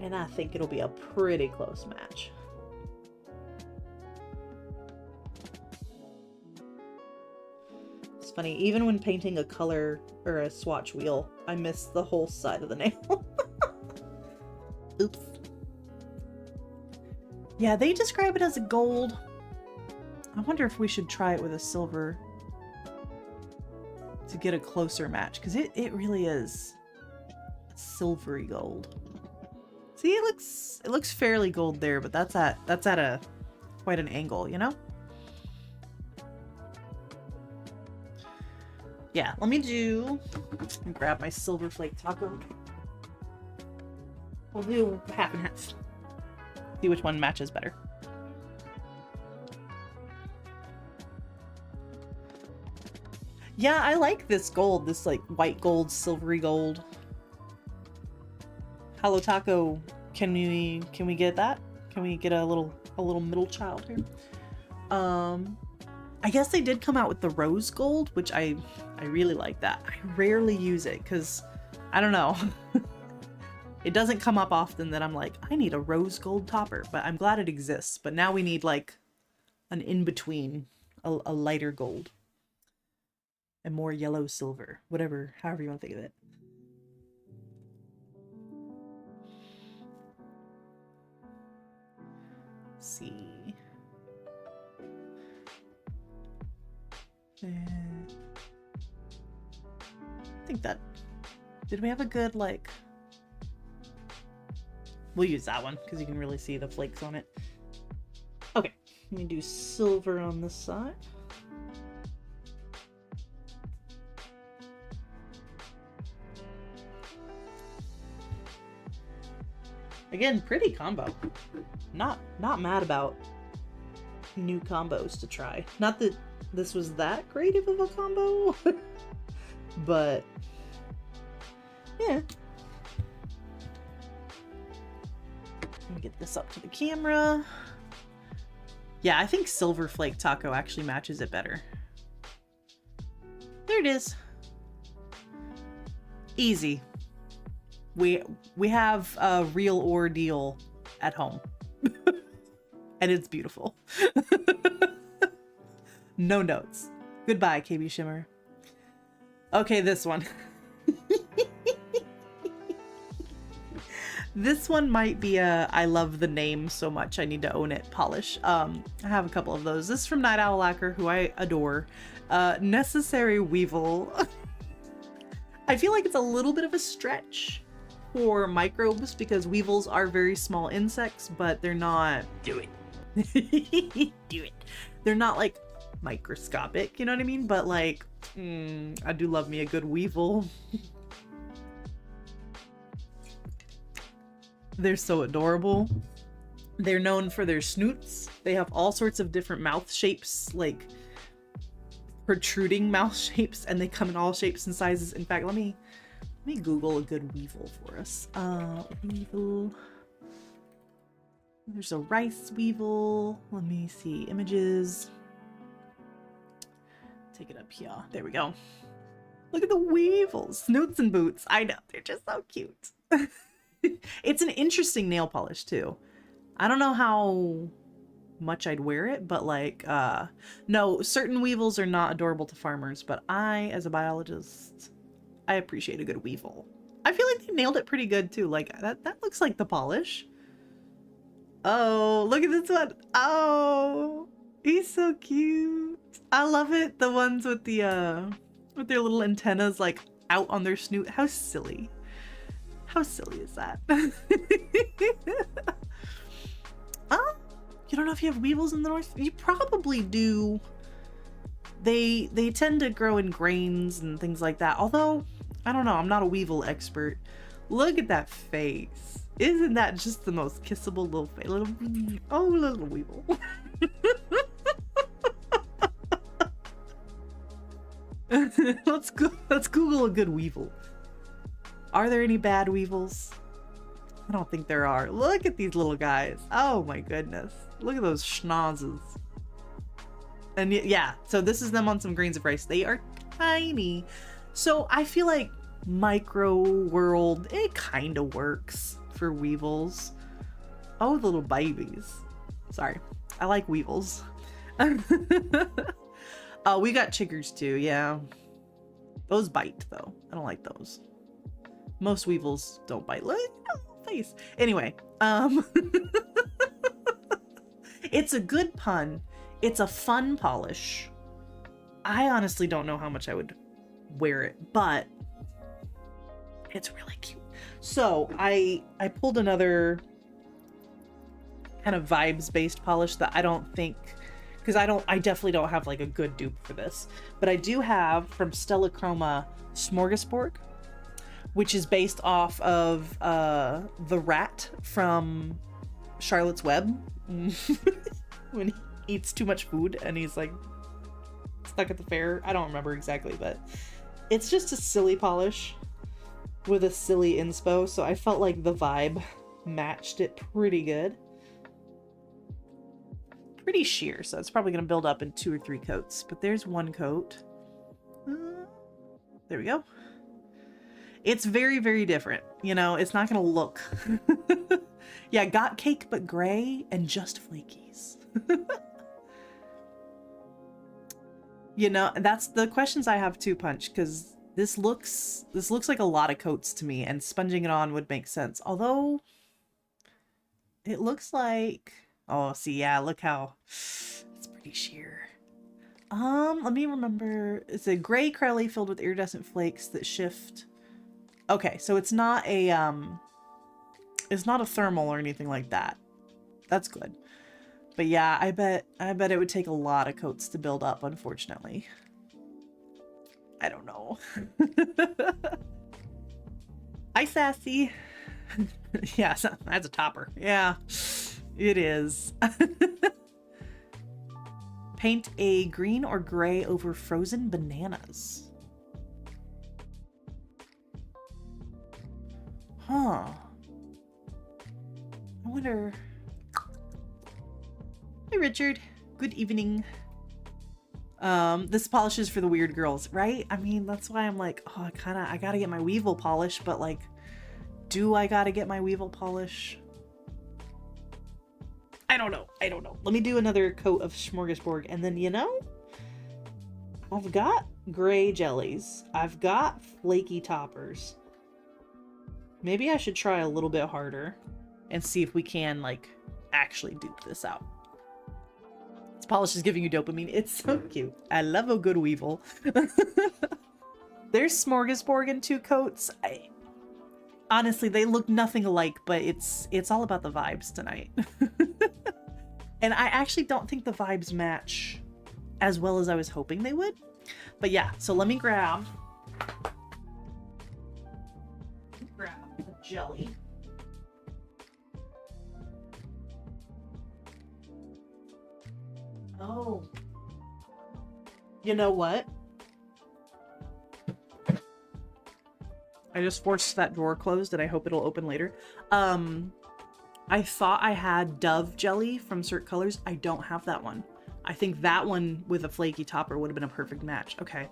S1: And I think it'll be a pretty close match. It's funny, even when painting a color or a swatch wheel, I miss the whole side of the nail. Oops. Yeah, they describe it as a gold. I wonder if we should try it with a silver to get a closer match, because it really is silvery gold. See, it looks fairly gold there, but that's at a quite an angle, you know? Yeah, let me grab my Silver Flake Taco. We'll do half and half. See which one matches better. Yeah, I like this gold, this like white gold, silvery gold. Holo Taco, can we get that? Can we get a little middle child here? I guess they did come out with the rose gold, which I really like that. I rarely use it because I don't know. It doesn't come up often that I'm like, I need a rose gold topper, but I'm glad it exists. But now we need like an in-between, a lighter gold and more yellow silver, however you want to think of it. Let's see. I think that, did we have a good like, we'll use that one because you can really see the flakes on it. Okay, let me do silver on this side. Again, pretty combo. Not mad about new combos to try. Not that this was that creative of a combo, but Yeah. Let me get this up to the camera. Yeah, I think Silver Flake Taco actually matches it better. There it is. Easy. We have a real ordeal at home. And it's beautiful. No notes. Goodbye, KB Shimmer. Okay, this one. This one might be a I love the name so much I need to own it polish. I have a couple of those. This is from Night Owl Lacquer, who I adore. Necessary Weevil. I feel like it's a little bit of a stretch for microbes because weevils are very small insects, but they're not... Do it. Do it. They're not like microscopic, you know what I mean? But like, I do love me a good weevil. They're so adorable. They're known for their snoots. They have all sorts of different mouth shapes, like protruding mouth shapes, and they come in all shapes and sizes. In fact, let me Google a good weevil for us. Weevil. There's a rice weevil. Let me see images. Take it up here. There we go. Look at the weevils. Snoots and boots. I know. They're just so cute. It's an interesting nail polish too. I don't know how much I'd wear it, but like, no, certain weevils are not adorable to farmers, but I, as a biologist, I appreciate a good weevil. I feel like they nailed it pretty good too. Like that looks like the polish. Oh, look at this one. Oh, he's so cute. I love it. The ones with the, with their little antennas like out on their snoot. How silly. How silly is that? You don't know if you have weevils in the north? You probably do. They tend to grow in grains and things like that. Although, I don't know, I'm not a weevil expert. Look at that face. Isn't that just the most kissable little face? Little weevil. Let's Google a good weevil. Are there any bad weevils? I don't think there are. Look at these little guys. Oh my goodness. Look at those schnozzes. And yeah, so this is them on some grains of rice. They are tiny. So I feel like micro world, it kind of works for weevils. Oh, the little babies. Sorry. I like weevils. Oh, we got chiggers too, yeah. Those bite though. I don't like those. Most weevils don't bite. Look at the face. Anyway, it's a good pun. It's a fun polish. I honestly don't know how much I would wear it, but it's really cute. So I pulled another kind of vibes based polish that I don't think, because I definitely don't have like a good dupe for this, but I do have from Stella Chroma Smorgasbord, which is based off of the rat from Charlotte's Web. When he eats too much food and he's like stuck at the fair. I don't remember exactly, but it's just a silly polish with a silly inspo, so I felt like the vibe matched it pretty good. Pretty sheer, so it's probably going to build up in 2 or 3 coats, but there's one coat. There we go. It's very, very different. You know, it's not going to look... Yeah, got cake but gray and just flakies. You know, that's the questions I have too, Punch, because this looks like a lot of coats to me, and sponging it on would make sense. Although, it looks like... Oh, see, yeah, look how... It's pretty sheer. Let me remember. It's a gray crowley filled with iridescent flakes that shift... Okay, so it's not a thermal or anything like that. That's good. But yeah, I bet it would take a lot of coats to build up, unfortunately. I don't know. Hi, Sassy. Yeah, that's a topper. Yeah, it is. Paint a green or gray over frozen bananas. Huh. I wonder... Hey, Richard. Good evening. This polish is for the weird girls, right? I mean, that's why I'm like, oh, I gotta get my Weevil polish, but like, do I gotta get my Weevil polish? I don't know. Let me do another coat of Smorgasbord, and then, you know, I've got gray jellies. I've got flaky toppers. Maybe I should try a little bit harder and see if we can, like, actually dupe this out. This polish is giving you dopamine. It's so cute. I love a good Weevil. There's Smorgasbord in 2 coats. Honestly, they look nothing alike, but it's all about the vibes tonight. And I actually don't think the vibes match as well as I was hoping they would. But yeah, so let me grab a jelly. Oh. You know what? I just forced that drawer closed and I hope it'll open later. I thought I had Dove jelly from Cert Colors. I don't have that one. I think that one with a flaky topper would have been a perfect match. Okay.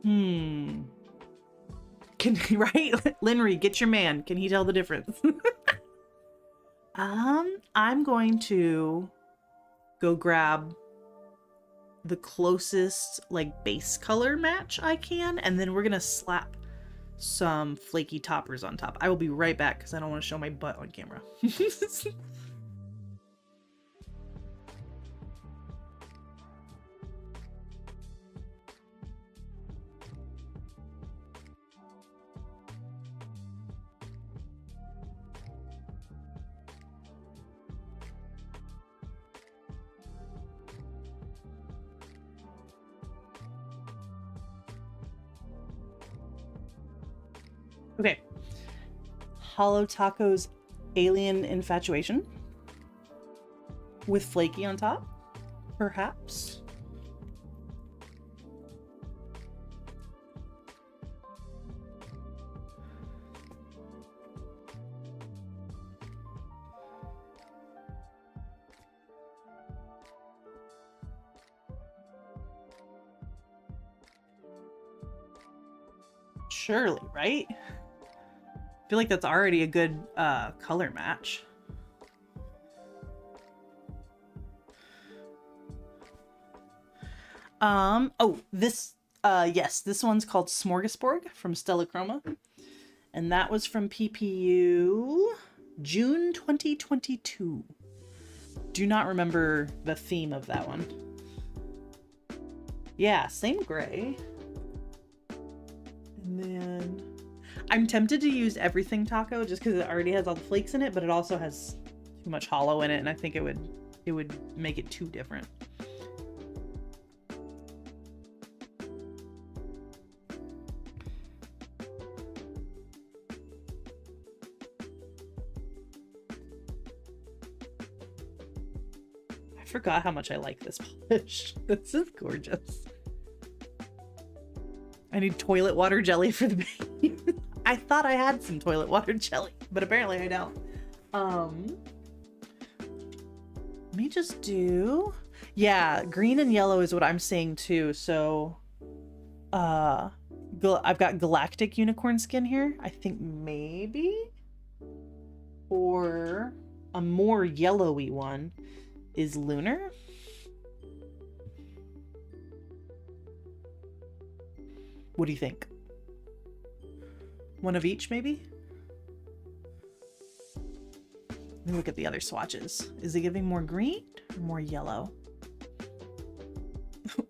S1: Can right? Linry, get your man. Can he tell the difference? I'm going to go grab the closest like base color match I can, and then we're gonna slap some flaky toppers on top. I will be right back because I don't want to show my butt on camera. Okay. Hollow Taco's Alien Infatuation with flaky on top, perhaps. Surely, right? I feel like that's already a good color match. Oh, this yes, this one's called Smorgasbord from Stella Chroma. And that was from PPU June 2022. Do not remember the theme of that one. Yeah, same gray. And then I'm tempted to use Everything Taco just because it already has all the flakes in it, but it also has too much hollow in it, and I think it would make it too different. I forgot how much I like this polish. This is gorgeous. I need toilet water jelly for the baby. I thought I had some toilet water jelly, but apparently I don't. Let me just do... Yeah, green and yellow is what I'm seeing too. So, I've got Galactic Unicorn skin here. I think maybe. Or a more yellowy one is Lunar. What do you think? One of each, maybe? Let me look at the other swatches. Is it giving more green or more yellow?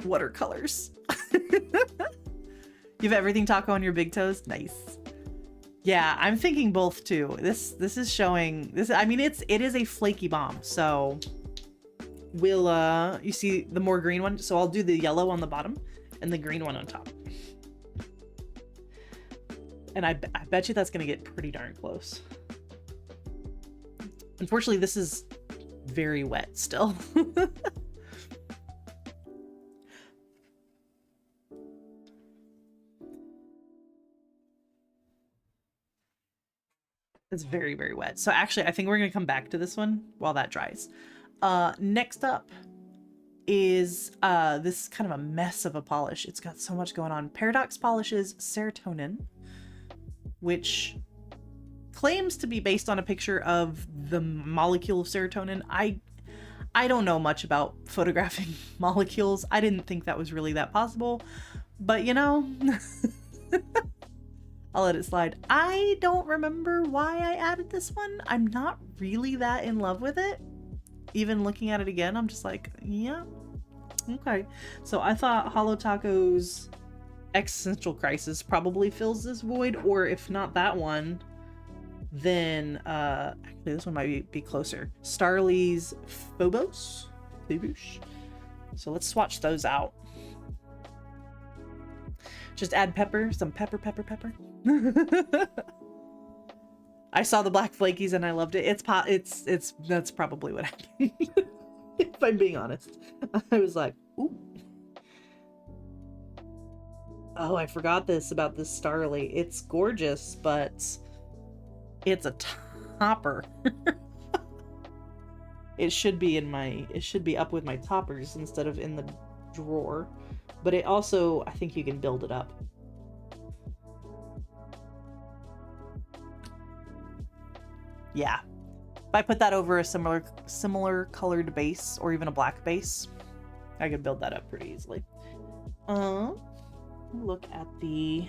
S1: Watercolors. You have Everything Taco on your big toes? Nice. Yeah, I'm thinking both too. This is showing this. I mean, it is a flaky bomb. So we'll you see the more green one. So I'll do the yellow on the bottom and the green one on top. And I bet you that's gonna get pretty darn close. Unfortunately, this is very wet still. It's very, very wet. So actually, I think we're going to come back to this one while that dries. Next up is this kind of a mess of a polish. It's got so much going on. Paradox Polishes Serotonin, which claims to be based on a picture of the molecule of serotonin. I don't know much about photographing molecules. I didn't think that was really that possible, but you know, I'll let it slide. I don't remember why I added this one. I'm not really that in love with it. Even looking at it again, I'm just like, yeah, okay. So I thought Hollow Taco's Existential Crisis probably fills this void, or if not that one, then actually this one might be closer. Starly's Phobos. So let's swatch those out. Just add pepper, some pepper. I saw the black flakies and I loved it. That's probably what happened. If I'm being honest. I was like, ooh. Oh, I forgot this about this Starly. It's gorgeous, but it's a topper. It should be up with my toppers instead of in the drawer. But it also, I think you can build it up. Yeah. If I put that over a similar colored base or even a black base, I could build that up pretty easily. Look at the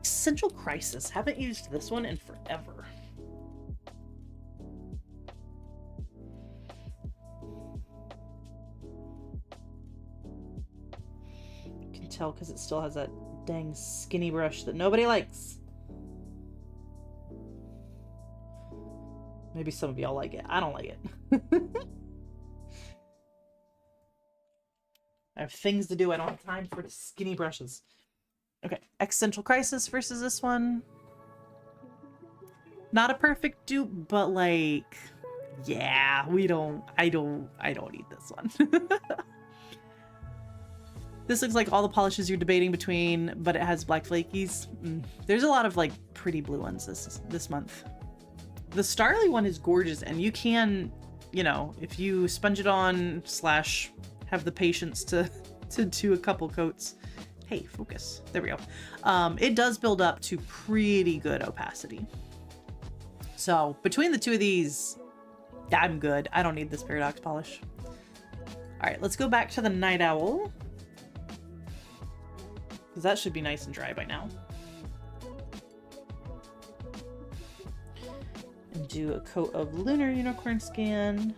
S1: Essential Crisis. Haven't used this one in forever. You can tell because it still has that dang skinny brush that nobody likes. Maybe some of y'all like it. I don't like it. I have things to do. I don't have time for the skinny brushes. Okay, Existential Crisis versus this one. Not a perfect dupe, but like, yeah, I don't need this one. This looks like all the polishes you're debating between, but it has black flakies. There's a lot of like pretty blue ones this month. The Starly one is gorgeous, and you can, you know, if you sponge it on / have the patience to do a couple coats. Hey, focus. There we go. It does build up to pretty good opacity. So between the two of these, I'm good. I don't need this Paradox polish. All right, let's go back to the Night Owl, because that should be nice and dry by now. And do a coat of Lunar Unicorn Scan.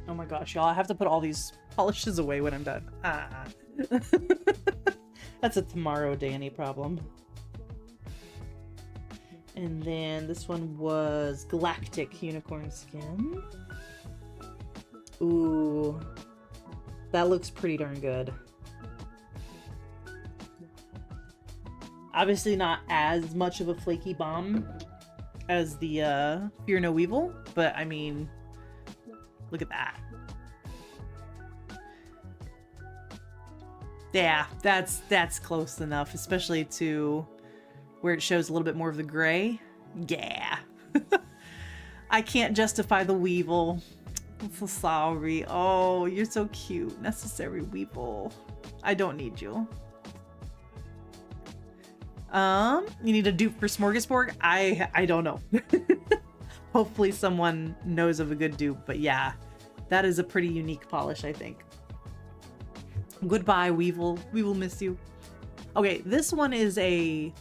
S1: Oh my gosh, y'all, I have to put all these polishes away when I'm done. That's a tomorrow Danny problem. And then this one was Galactic Unicorn Skin. Ooh, that looks pretty darn good. Obviously not as much of a flaky bomb as the Fear No Evil, but I mean, look at that. Yeah, that's close enough, especially to where it shows a little bit more of the gray. Yeah. I can't justify the Weevil. I'm so sorry. Oh, you're so cute. Necessary Weevil. I don't need you. You need a dupe for Smorgasbord? I don't know. Hopefully someone knows of a good dupe, but yeah, that is a pretty unique polish, I think. Goodbye, Weevil. We will miss you. Okay, this one is a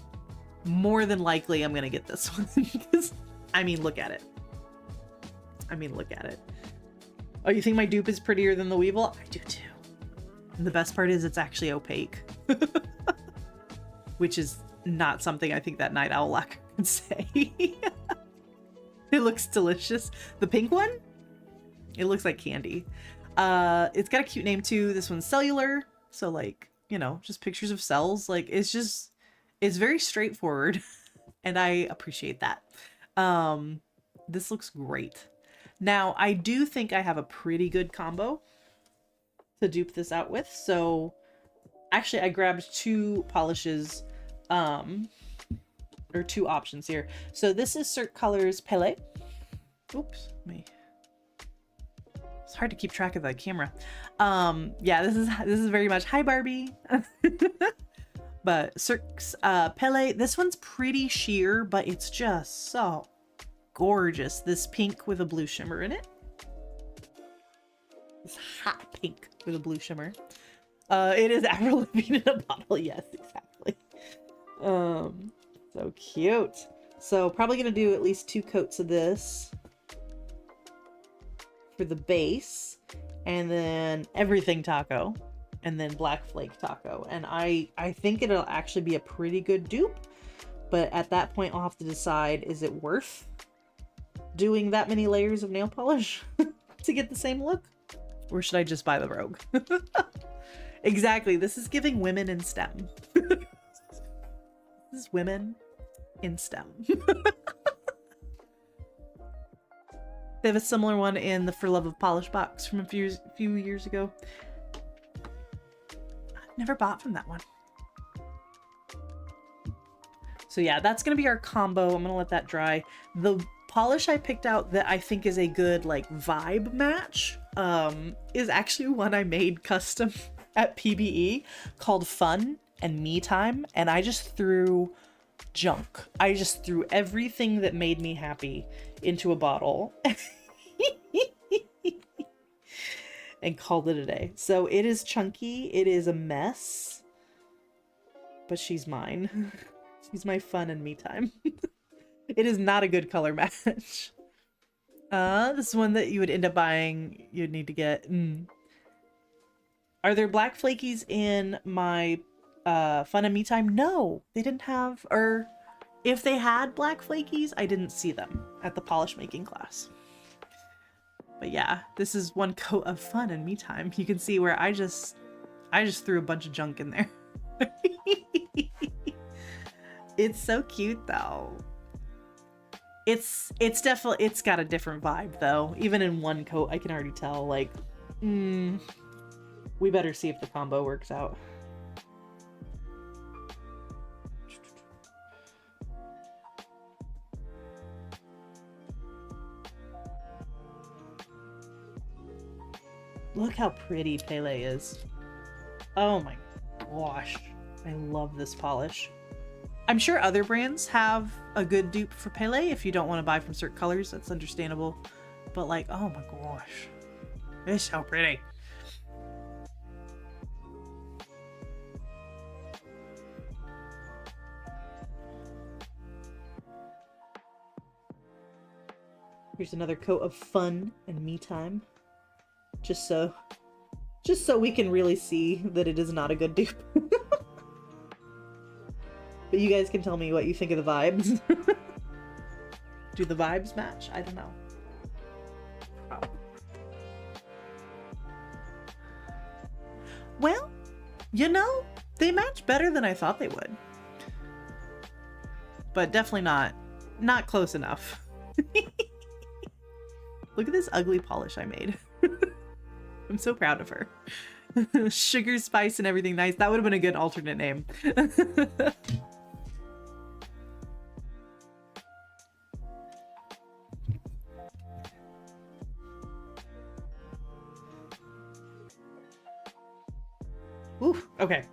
S1: more than likely I'm gonna get this one because I mean, look at it. Oh, you think my dupe is prettier than the Weevil? I do too. And the best part is it's actually opaque, which is not something I think that Night Owl lacquer could say. It looks delicious. The pink one, it looks like candy. It's got a cute name too. This one's Cellular, so like, you know, just pictures of cells. Like, it's very straightforward and I appreciate that. This looks great. Now, I do think I have a pretty good combo to dupe this out with. So actually I grabbed two polishes, or two options here. So this is Cirque Colors Pele. Oops, it's hard to keep track of the camera. Yeah, this is very much hi Barbie. But Cirque's Pele, this one's pretty sheer, but it's just so gorgeous. This pink with a blue shimmer in it. This hot pink with a blue shimmer. It is Avril Lavigne in a bottle. Yes, exactly. So cute. So probably gonna do at least 2 coats of this for the base, and then everything taco, and then black flake taco. And I think it'll actually be a pretty good dupe, but at that point I'll have to decide, is it worth doing that many layers of nail polish to get the same look? Or should I just buy the Rogue? Exactly. This is giving women in STEM. This is women in STEM. They have a similar one in the For Love of Polish box from a few years ago. I've never bought from that one. So yeah, that's going to be our combo. I'm going to let that dry. The polish I picked out that I think is a good like vibe match is actually one I made custom at PBE called Fun and Me Time, and I just threw junk. I just threw everything that made me happy into a bottle and called it a day. So it is chunky, it is a mess, but she's mine. She's my fun and me time. It is not a good color match. This is one that you would end up buying. You'd need to get. Are there black flakies in my fun and me time? No, they didn't have, or if they had black flakies, I didn't see them at the polish making class. But yeah, this is one coat of fun and me time. You can see where I just threw a bunch of junk in there. It's so cute though. It's definitely, it's got a different vibe though. Even in one coat, I can already tell, like, we better see if the combo works out. Look how pretty Pele is. Oh my gosh. I love this polish. I'm sure other brands have a good dupe for Pele. If you don't want to buy from Cirque Colors, that's understandable. But like, oh my gosh. It's so pretty. Here's another coat of fun and me time. Just so we can really see that it is not a good dupe. But you guys can tell me what you think of the vibes. Do the vibes match? I don't know. Well, you know, they match better than I thought they would. But definitely not close enough. Look at this ugly polish I made. I'm so proud of her. Sugar, spice, and everything nice. That would have been a good alternate name. Ooh, okay.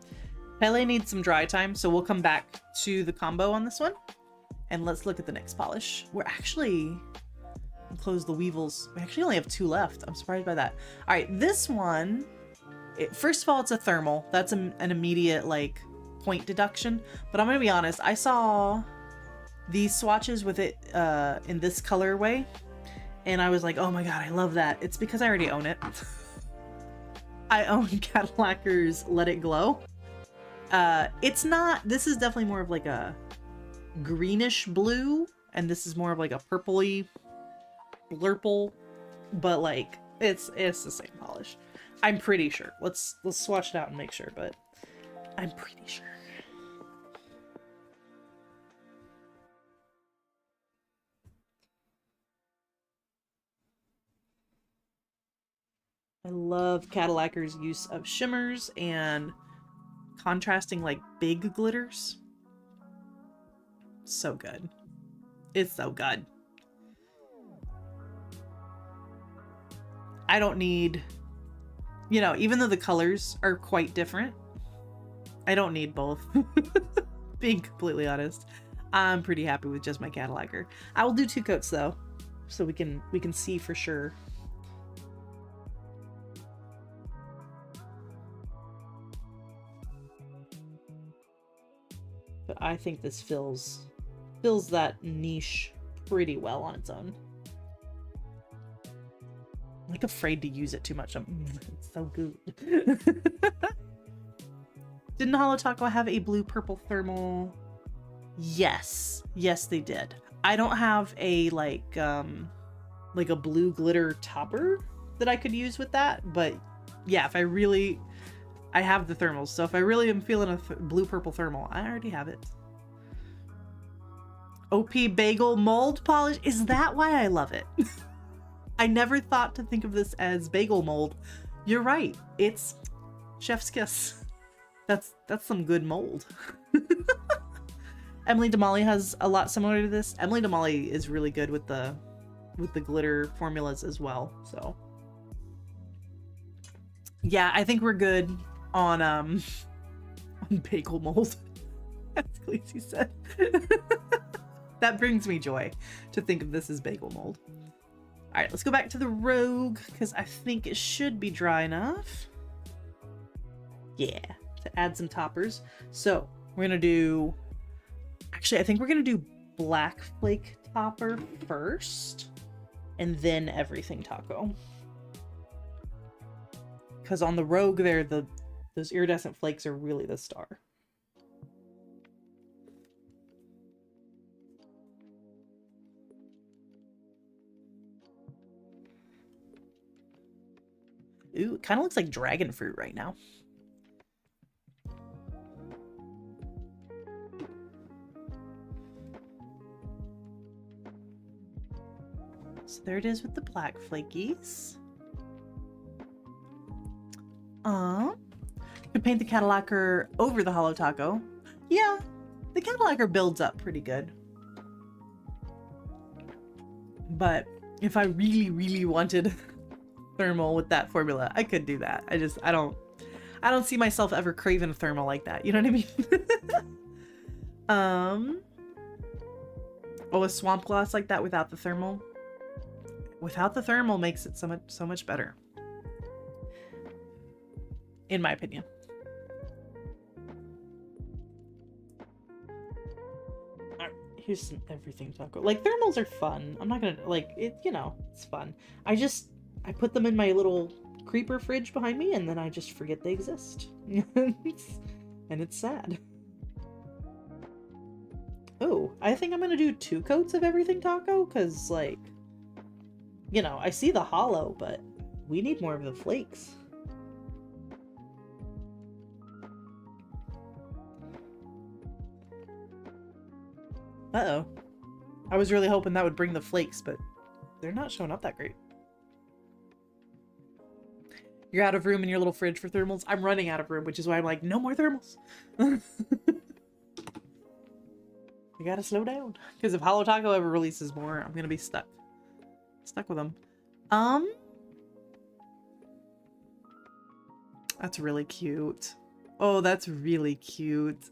S1: Pele needs some dry time, so we'll come back to the combo on this one. And let's look at the next polish. We're actually... close the weevils. We actually only have 2 left. I'm surprised by that. All right, this one, first of all, it's a thermal. That's an immediate like point deduction. But I'm gonna be honest, I saw these swatches with it in this colorway, and I was like, oh my god, I love that. It's because I already own it. I own Cadillac's Let It Glow. It's not, this is definitely more of like a greenish blue, and this is more of like a purpley blurple, but like it's the same polish. I'm pretty sure. Let's swatch it out and make sure, but I'm pretty sure. I love Cadillacquer's use of shimmers and contrasting like big glitters. So good. It's so good. I don't need, you know, even though the colors are quite different, I don't need both. Being completely honest, I'm pretty happy with just my Cadillacquer. I will do 2 coats though, so we can see for sure. But I think this fills that niche pretty well on its own. I'm like afraid to use it too much. It's so good. Didn't Holo Taco have a blue purple thermal? Yes. Yes, they did. I don't have a like a blue glitter topper that I could use with that, but yeah, if I have the thermals, so if I really am feeling a blue purple thermal, I already have it. OP bagel mold polish. Is that why I love it? I never thought to think of this as bagel mold. You're right. It's chef's kiss. That's some good mold. Emily Damali has a lot similar to this. Emily Damali is really good with the glitter formulas as well. So yeah, I think we're good on bagel mold. As Khaleesi said. That brings me joy to think of this as bagel mold. All right, let's go back to the Rogue because I think it should be dry enough. Yeah, to add some toppers. So we're gonna do, actually, I think we're gonna do black flake topper first and then everything taco. Because on the Rogue there, those iridescent flakes are really the star. Ooh, it kind of looks like dragon fruit right now. So there it is with the black flakies. Could paint the Cadillacquer over the Holo Taco. Yeah, the Cadillacquer builds up pretty good. But if I really, really wanted thermal with that formula, I could do that. I don't see myself ever craving a thermal like that. You know what I mean? Oh, a swamp gloss like that without the thermal. Without the thermal makes it so much better. In my opinion. Alright, here's some everything taco. Like, thermals are fun. I'm not gonna, like, it, you know, it's fun. I put them in my little creeper fridge behind me, and then I just forget they exist. And it's sad. Oh, I think I'm gonna do 2 coats of everything taco, because, like, you know, I see the hollow, but we need more of the flakes. Uh-oh. I was really hoping that would bring the flakes, but they're not showing up that great. You're out of room in your little fridge for thermals? I'm running out of room, which is why I'm like, no more thermals. You gotta slow down. Because if Holo Taco ever releases more, I'm gonna be stuck. Stuck with them. That's really cute. Oh, that's really cute.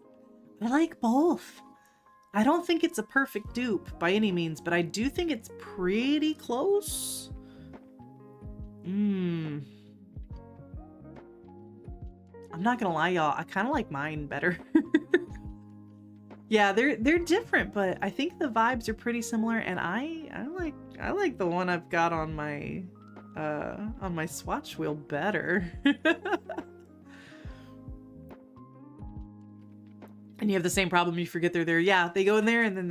S1: I like both. I don't think it's a perfect dupe by any means, but I do think it's pretty close. I'm not gonna lie, y'all. I kind of like mine better. Yeah, they're different, but I think the vibes are pretty similar, and I like the one I've got on my swatch wheel better. And you have the same problem, you forget they're there. Yeah, they go in there and then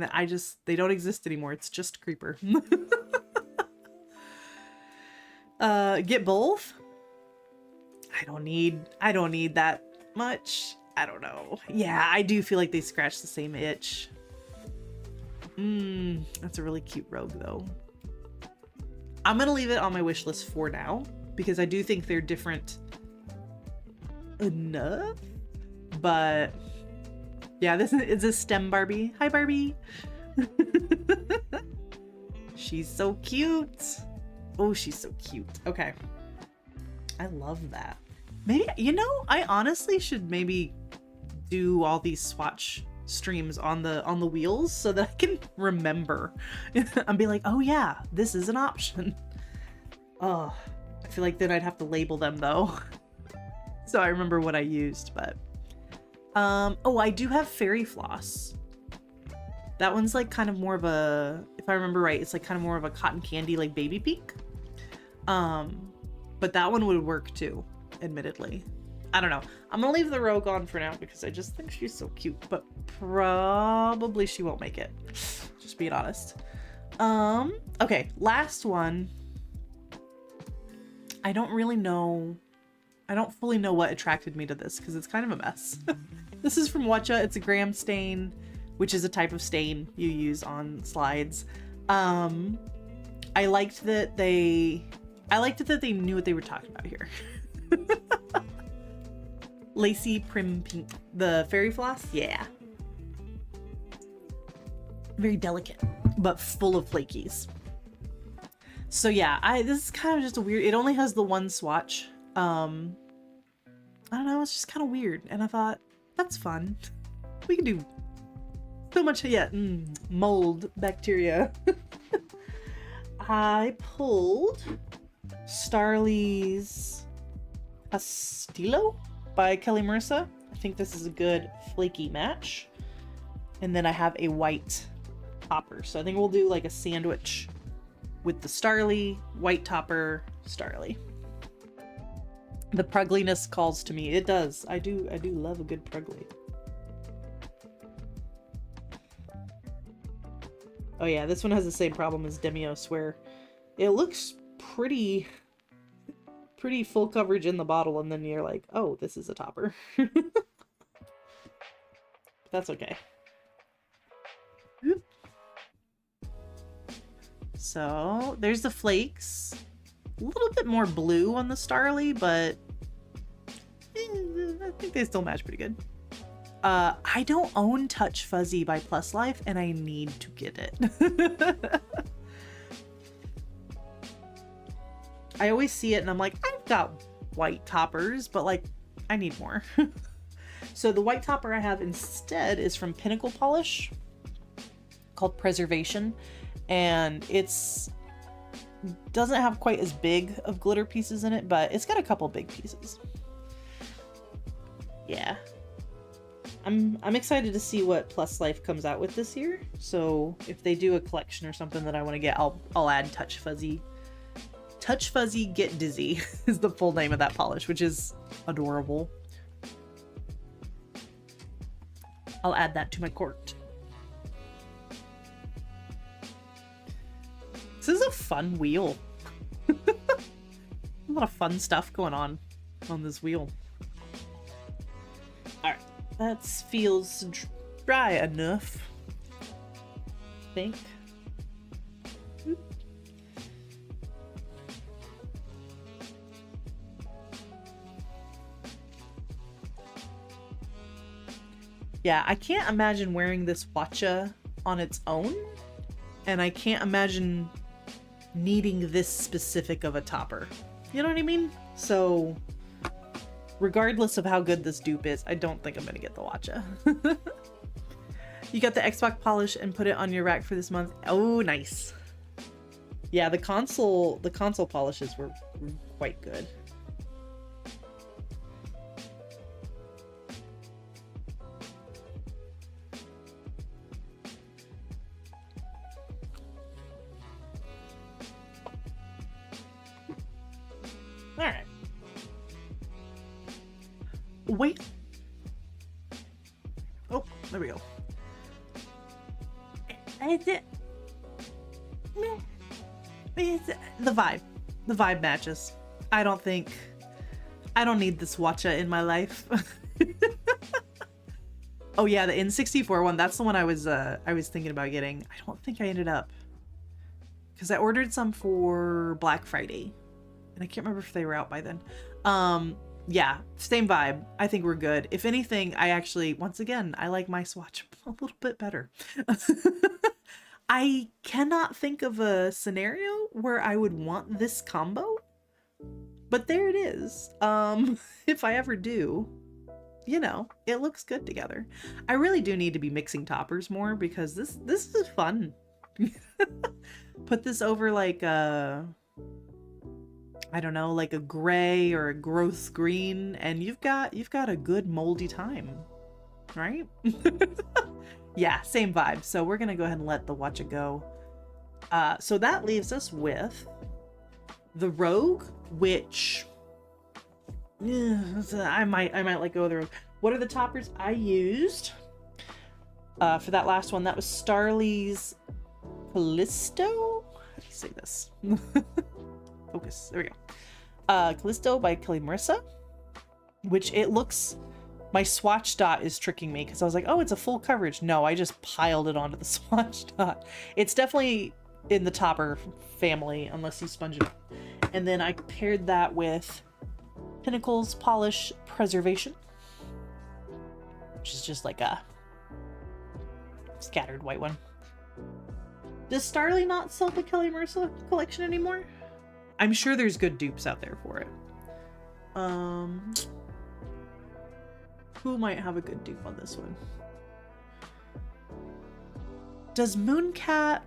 S1: they don't exist anymore. It's just creeper. Get both? I don't need that much. I don't know. Yeah, I do feel like they scratch the same itch. That's a really cute rogue though. I'm gonna leave it on my wish list for now. because I do think they're different enough. But yeah, this is a STEM Barbie. Hi, Barbie. She's so cute. Oh, she's so cute. Okay. I love that. Maybe, you know, I honestly should maybe do all these swatch streams on the wheels so that I can remember and be like, oh yeah, this is an option. Oh, I feel like then I'd have to label them though. So I remember what I used, but oh, I do have fairy floss. That one's like kind of more of a, if I remember right, it's like kind of more of a cotton candy, like baby pink. But that one would work too, admittedly. I don't know. I'm gonna leave the Rogue on for now because I just think she's so cute, but probably she won't make it. Just being honest. Okay, last one. I don't really know. I don't fully know what attracted me to this because it's kind of a mess. This is from Watcha. It's a gram stain, which is a type of stain you use on slides. I liked that they knew what they were talking about here. Lacy Prim Pink. The fairy floss? Yeah. Very delicate, but full of flakies. So yeah, this is kind of just a weird, it only has the one swatch. I don't know, it's just kind of weird. And I thought, that's fun. We can do so much, yeah, mold bacteria. I pulled Starly's Castillo by Kelly Marissa. I think this is a good flaky match. And then I have a white topper. So I think we'll do like a sandwich with the Starly, white topper, Starly. The prugliness calls to me. It does. I do love a good prugly. Oh yeah, this one has the same problem as Demios, where it looks pretty full coverage in the bottle, and then you're like, oh, this is a topper. That's okay. So there's the flakes. A little bit more blue on the Starly, but I think they still match pretty good. I don't own Touch Fuzzy by Plus Life, and I need to get it. I always see it and I'm like, I've got white toppers, but like, I need more. So the white topper I have instead is from Pinnacle Polish, called Preservation, and it's doesn't have quite as big of glitter pieces in it, but it's got a couple big pieces. Yeah. I'm excited to see what Plus Life comes out with this year. So if they do a collection or something that I want to get, I'll add Touch Fuzzy. Touch Fuzzy Get Dizzy is the full name of that polish, which is adorable. I'll add that to my cart. This is a fun wheel. A lot of fun stuff going on this wheel. Alright, that feels dry enough, I think. Yeah, I can't imagine wearing this Watcha on its own, and I can't imagine needing this specific of a topper. You know what I mean? So, regardless of how good this dupe is, I don't think I'm gonna get the Watcha. You got the Xbox polish and put it on your rack for this month. Oh, nice. Yeah, the console polishes were quite good. Alright. Wait. Oh, there we go. The vibe. The vibe matches. I don't need this Watcha in my life. Oh yeah, the N64 one, that's the one I was thinking about getting. I don't think I ended up, because I ordered some for Black Friday and I can't remember if they were out by then. Yeah, same vibe. I think we're good. If anything, I actually, once again, I like my swatch a little bit better. I cannot think of a scenario where I would want this combo, but there it is. If I ever do, you know, it looks good together. I really do need to be mixing toppers more because this is fun. Put this over like a, I don't know, like a gray or a growth green, and you've got a good moldy time, right? Yeah, same vibe. So we're gonna go ahead and let the watch it go. So that leaves us with the Rogue, which I might let go of the Rogue. What are the toppers I used for that last one? That was Starly's Callisto. How do you say this? Focus. There we go. Callisto by Kelly Marissa, which it looks, my swatch dot is tricking me because I was like, oh, it's a full coverage. No, I just piled it onto the swatch dot. It's definitely in the topper family unless you sponge it up. And then I paired that with Pinnacle's Polish Preservation, which is just like a scattered white one. Does Starly not sell the Kelly Marissa collection anymore? I'm sure there's good dupes out there for it. Who might have a good dupe on this one? Does Mooncat...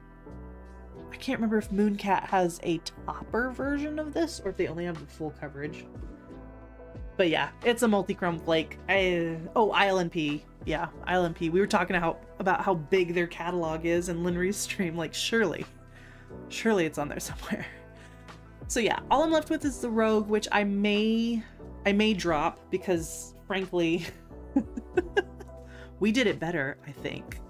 S1: I can't remember if Mooncat has a topper version of this or if they only have the full coverage. But yeah, it's a multi-chrome flake. Oh, ILNP. Yeah, ILNP. We were talking about how big their catalog is in Linry's stream. Like, surely it's on there somewhere. So yeah, all I'm left with is the Rogue, which I may drop because, frankly, we did it better, I think.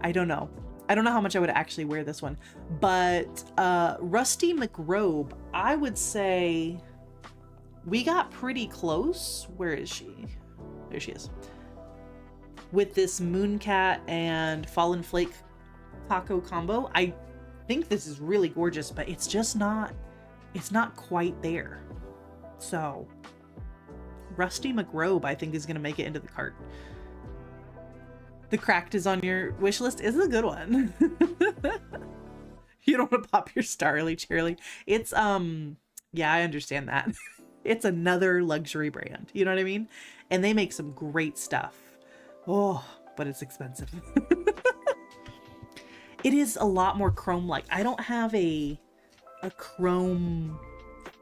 S1: I don't know how much I would actually wear this one, but Rusty McRobe, I would say we got pretty close. Where is she? There she is. With this Mooncat and Fallen Flake taco combo, I think this is really gorgeous, but it's just not, it's not quite there. So Rusty McRobe, I think, is going to make it into the cart. The Cracked is on your wish list. Is a good one. You don't want to pop your Starly Cherry. It's yeah, I understand that. It's another luxury brand, you know what I mean? And they make some great stuff. Oh, but it's expensive. It is a lot more chrome-like. I don't have a chrome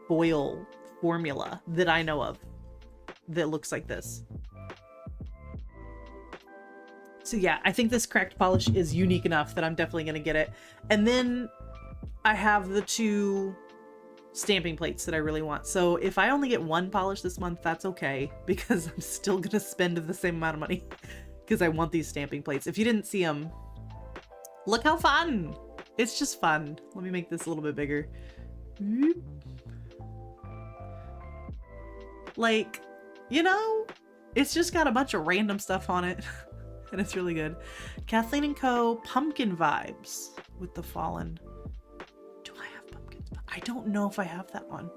S1: foil formula that I know of that looks like this. So yeah, I think this Cracked polish is unique enough that I'm definitely going to get it. And then I have the two stamping plates that I really want. So if I only get one polish this month, that's okay, because I'm still going to spend the same amount of money because I want these stamping plates. If you didn't see them, look how fun. It's just fun. Let me make this a little bit bigger. Like, you know, it's just got a bunch of random stuff on it. And it's really good. Kathleen & Co. Pumpkin Vibes with the Fallen. Do I have pumpkins? I don't know if I have that one.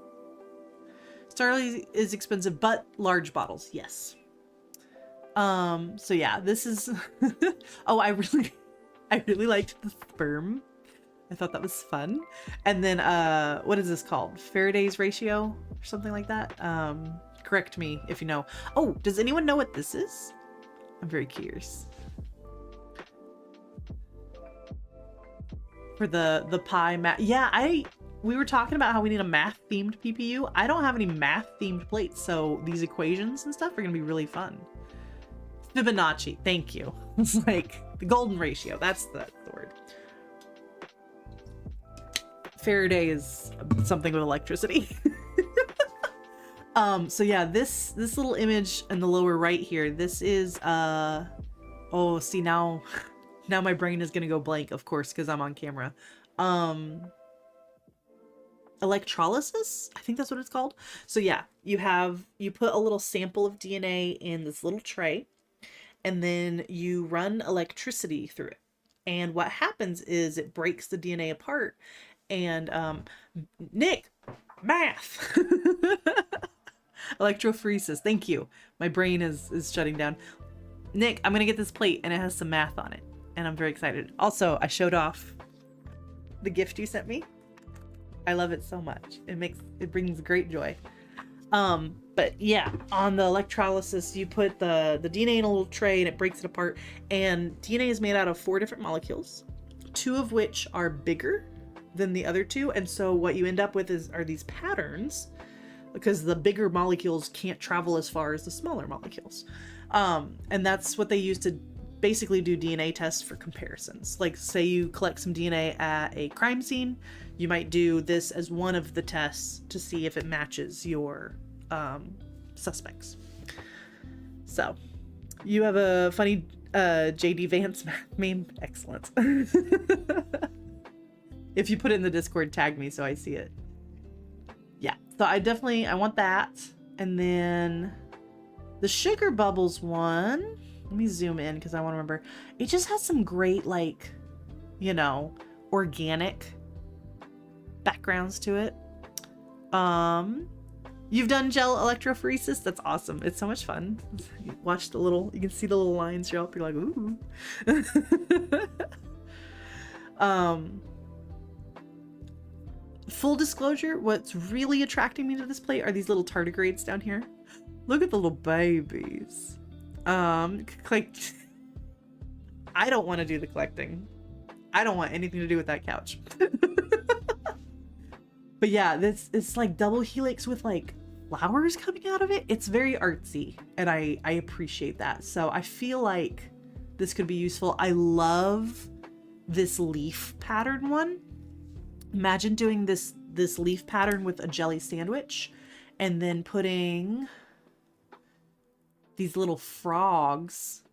S1: Starly is expensive, but large bottles, yes. So yeah, this is... Oh, I really liked the sperm. I thought that was fun. And then, what is this called? Faraday's ratio or something like that? Correct me if you know. Oh, does anyone know what this is? I'm very curious. For the pie math. Yeah, we were talking about how we need a math themed PPU. I don't have any math themed plates, so these equations and stuff are gonna be really fun. Fibonacci, thank you. It's like the golden ratio. That's the word. Faraday is something with electricity. So yeah, this little image in the lower right here, this is oh, see, now my brain is gonna go blank, of course, because I'm on camera. Electrolysis, I think that's what it's called. So yeah, you put a little sample of DNA in this little tray, and then you run electricity through it. And what happens is it breaks the DNA apart, And Nick, math. Electrophoresis, thank you. My brain is shutting down. Nick, I'm gonna get this plate and it has some math on it, and I'm very excited. Also, I showed off the gift you sent me. I love it so much. It brings great joy. But yeah, on the electrolysis, you put the DNA in a little tray and it breaks it apart. And DNA is made out of 4 different molecules, 2 of which are bigger than the other 2. And so what you end up with are these patterns, because the bigger molecules can't travel as far as the smaller molecules. And that's what they use to basically do DNA tests for comparisons. Like, say you collect some DNA at a crime scene, you might do this as one of the tests to see if it matches your suspects. So you have a funny JD Vance meme. Excellent. If you put it in the Discord, tag me so I see it. Yeah, so I want that. And then the sugar bubbles one, let me zoom in because I want to remember. It just has some great, like, you know, organic backgrounds to it. You've done gel electrophoresis? That's awesome. It's so much fun. You watch you can see the little lines show up. You're like, ooh. Full disclosure, what's really attracting me to this plate are these little tardigrades down here. Look at the little babies. Like, I don't want to do the collecting. I don't want anything to do with that couch. But yeah, it's like double helix with like flowers coming out of it. It's very artsy, and I appreciate that. So I feel like this could be useful. I love this leaf pattern one. Imagine doing this leaf pattern with a jelly sandwich and then putting these little frogs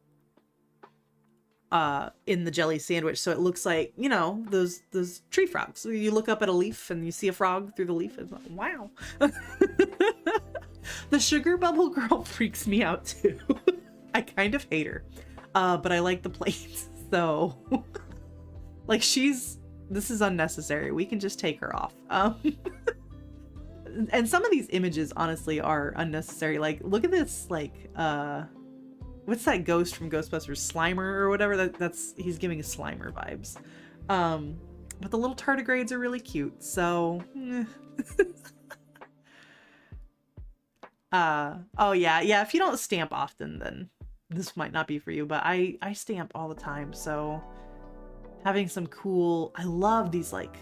S1: in the jelly sandwich, so it looks like, you know, those tree frogs. So you look up at a leaf and you see a frog through the leaf, and like, wow. The sugar bubble girl freaks me out too. I kind of hate her, but I like the plates. So like, this is unnecessary. We can just take her off. And some of these images honestly are unnecessary. Like, look at this, like, what's that ghost from Ghostbusters? Slimer or whatever? He's giving us Slimer vibes. But the little tardigrades are really cute, so oh yeah, if you don't stamp often, then this might not be for you, but I stamp all the time, so having some cool, I love these like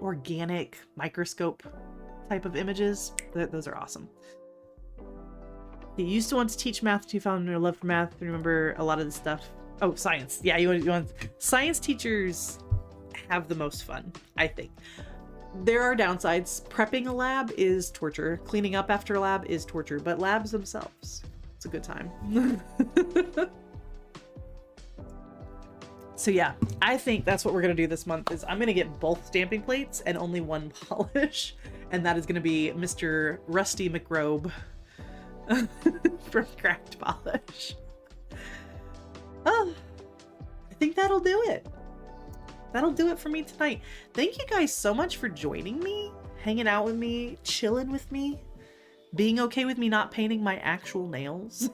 S1: organic microscope type of images. Those are awesome. You used to want to teach math too, found your love for math, remember a lot of the stuff. Oh, science. Yeah, you want science teachers have the most fun, I think. There are downsides. Prepping a lab is torture. Cleaning up after a lab is torture, but labs themselves, it's a good time. So yeah, I think that's what we're gonna do this month. Is I'm gonna get both stamping plates and only one polish, and that is gonna be Mr. Rusty McRobe from Cracked Polish. Oh, I think that'll do it. That'll do it for me tonight. Thank you guys so much for joining me, hanging out with me, chilling with me, being okay with me not painting my actual nails.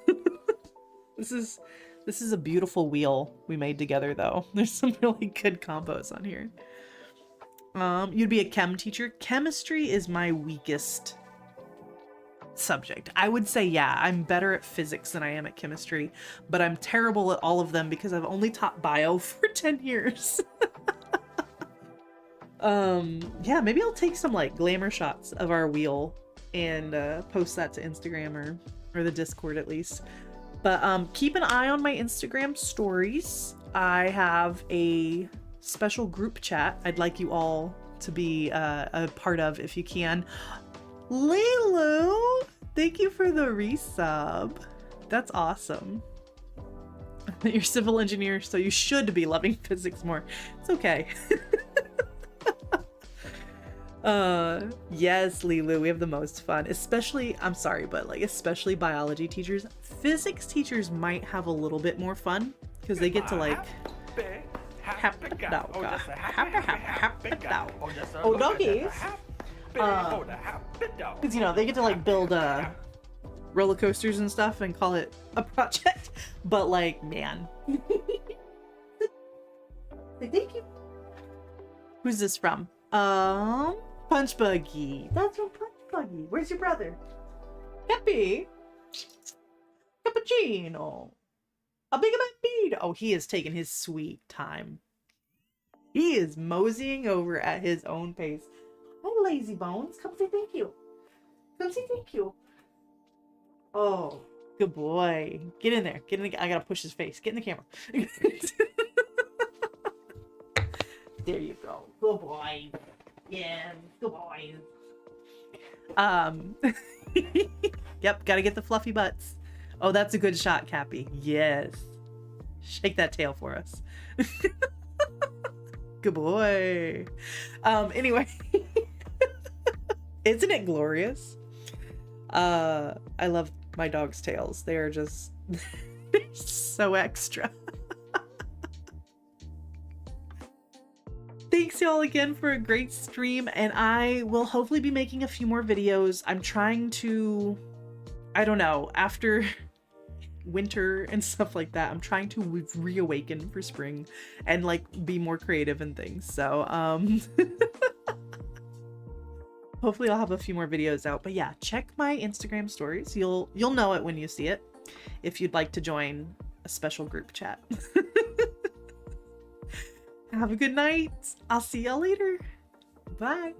S1: This is a beautiful wheel we made together, though. There's some really good combos on here. You'd be a chem teacher. Chemistry is my weakest subject. I would say, yeah, I'm better at physics than I am at chemistry, but I'm terrible at all of them because I've only taught bio for 10 years. Yeah, maybe I'll take some like glamour shots of our wheel and post that to Instagram or the Discord at least. But keep an eye on my Instagram stories. I have a special group chat I'd like you all to be a part of if you can. Lilu, thank you for the resub. That's awesome. You're a civil engineer, so you should be loving physics more. It's okay. Yes, Lilu, we have the most fun. Especially, I'm sorry, but like, especially biology teachers. Physics teachers might have a little bit more fun because they get to like happy dog. Happy dog. Oh, doggies. Because, you know, they get to like build roller coasters and stuff and call it a project. But like, man. Thank you. Who's this from? Punch Buggy. That's from Punch Buggy. Where's your brother? Happy. Cappuccino. A big bead. Oh, he is taking his sweet time. He is moseying over at his own pace. Hi, lazy bones. Come say thank you. Come say thank you. Oh, good boy. Get in there. Get in the, I gotta push his face. Get in the camera. There you go. Good boy. Yeah, good boy. Yep, gotta get the fluffy butts. Oh, that's a good shot, Cappy. Yes. Shake that tail for us. Good boy. Anyway. Isn't it glorious? I love my dog's tails. They are just so extra. Thanks y'all again for a great stream, and I will hopefully be making a few more videos. I'm trying to, I don't know, after winter and stuff like that, I'm trying to reawaken for spring and like be more creative and things. So hopefully I'll have a few more videos out. But yeah, check my Instagram stories. You'll know it when you see it if you'd like to join a special group chat. Have a good night. I'll see y'all later. Bye.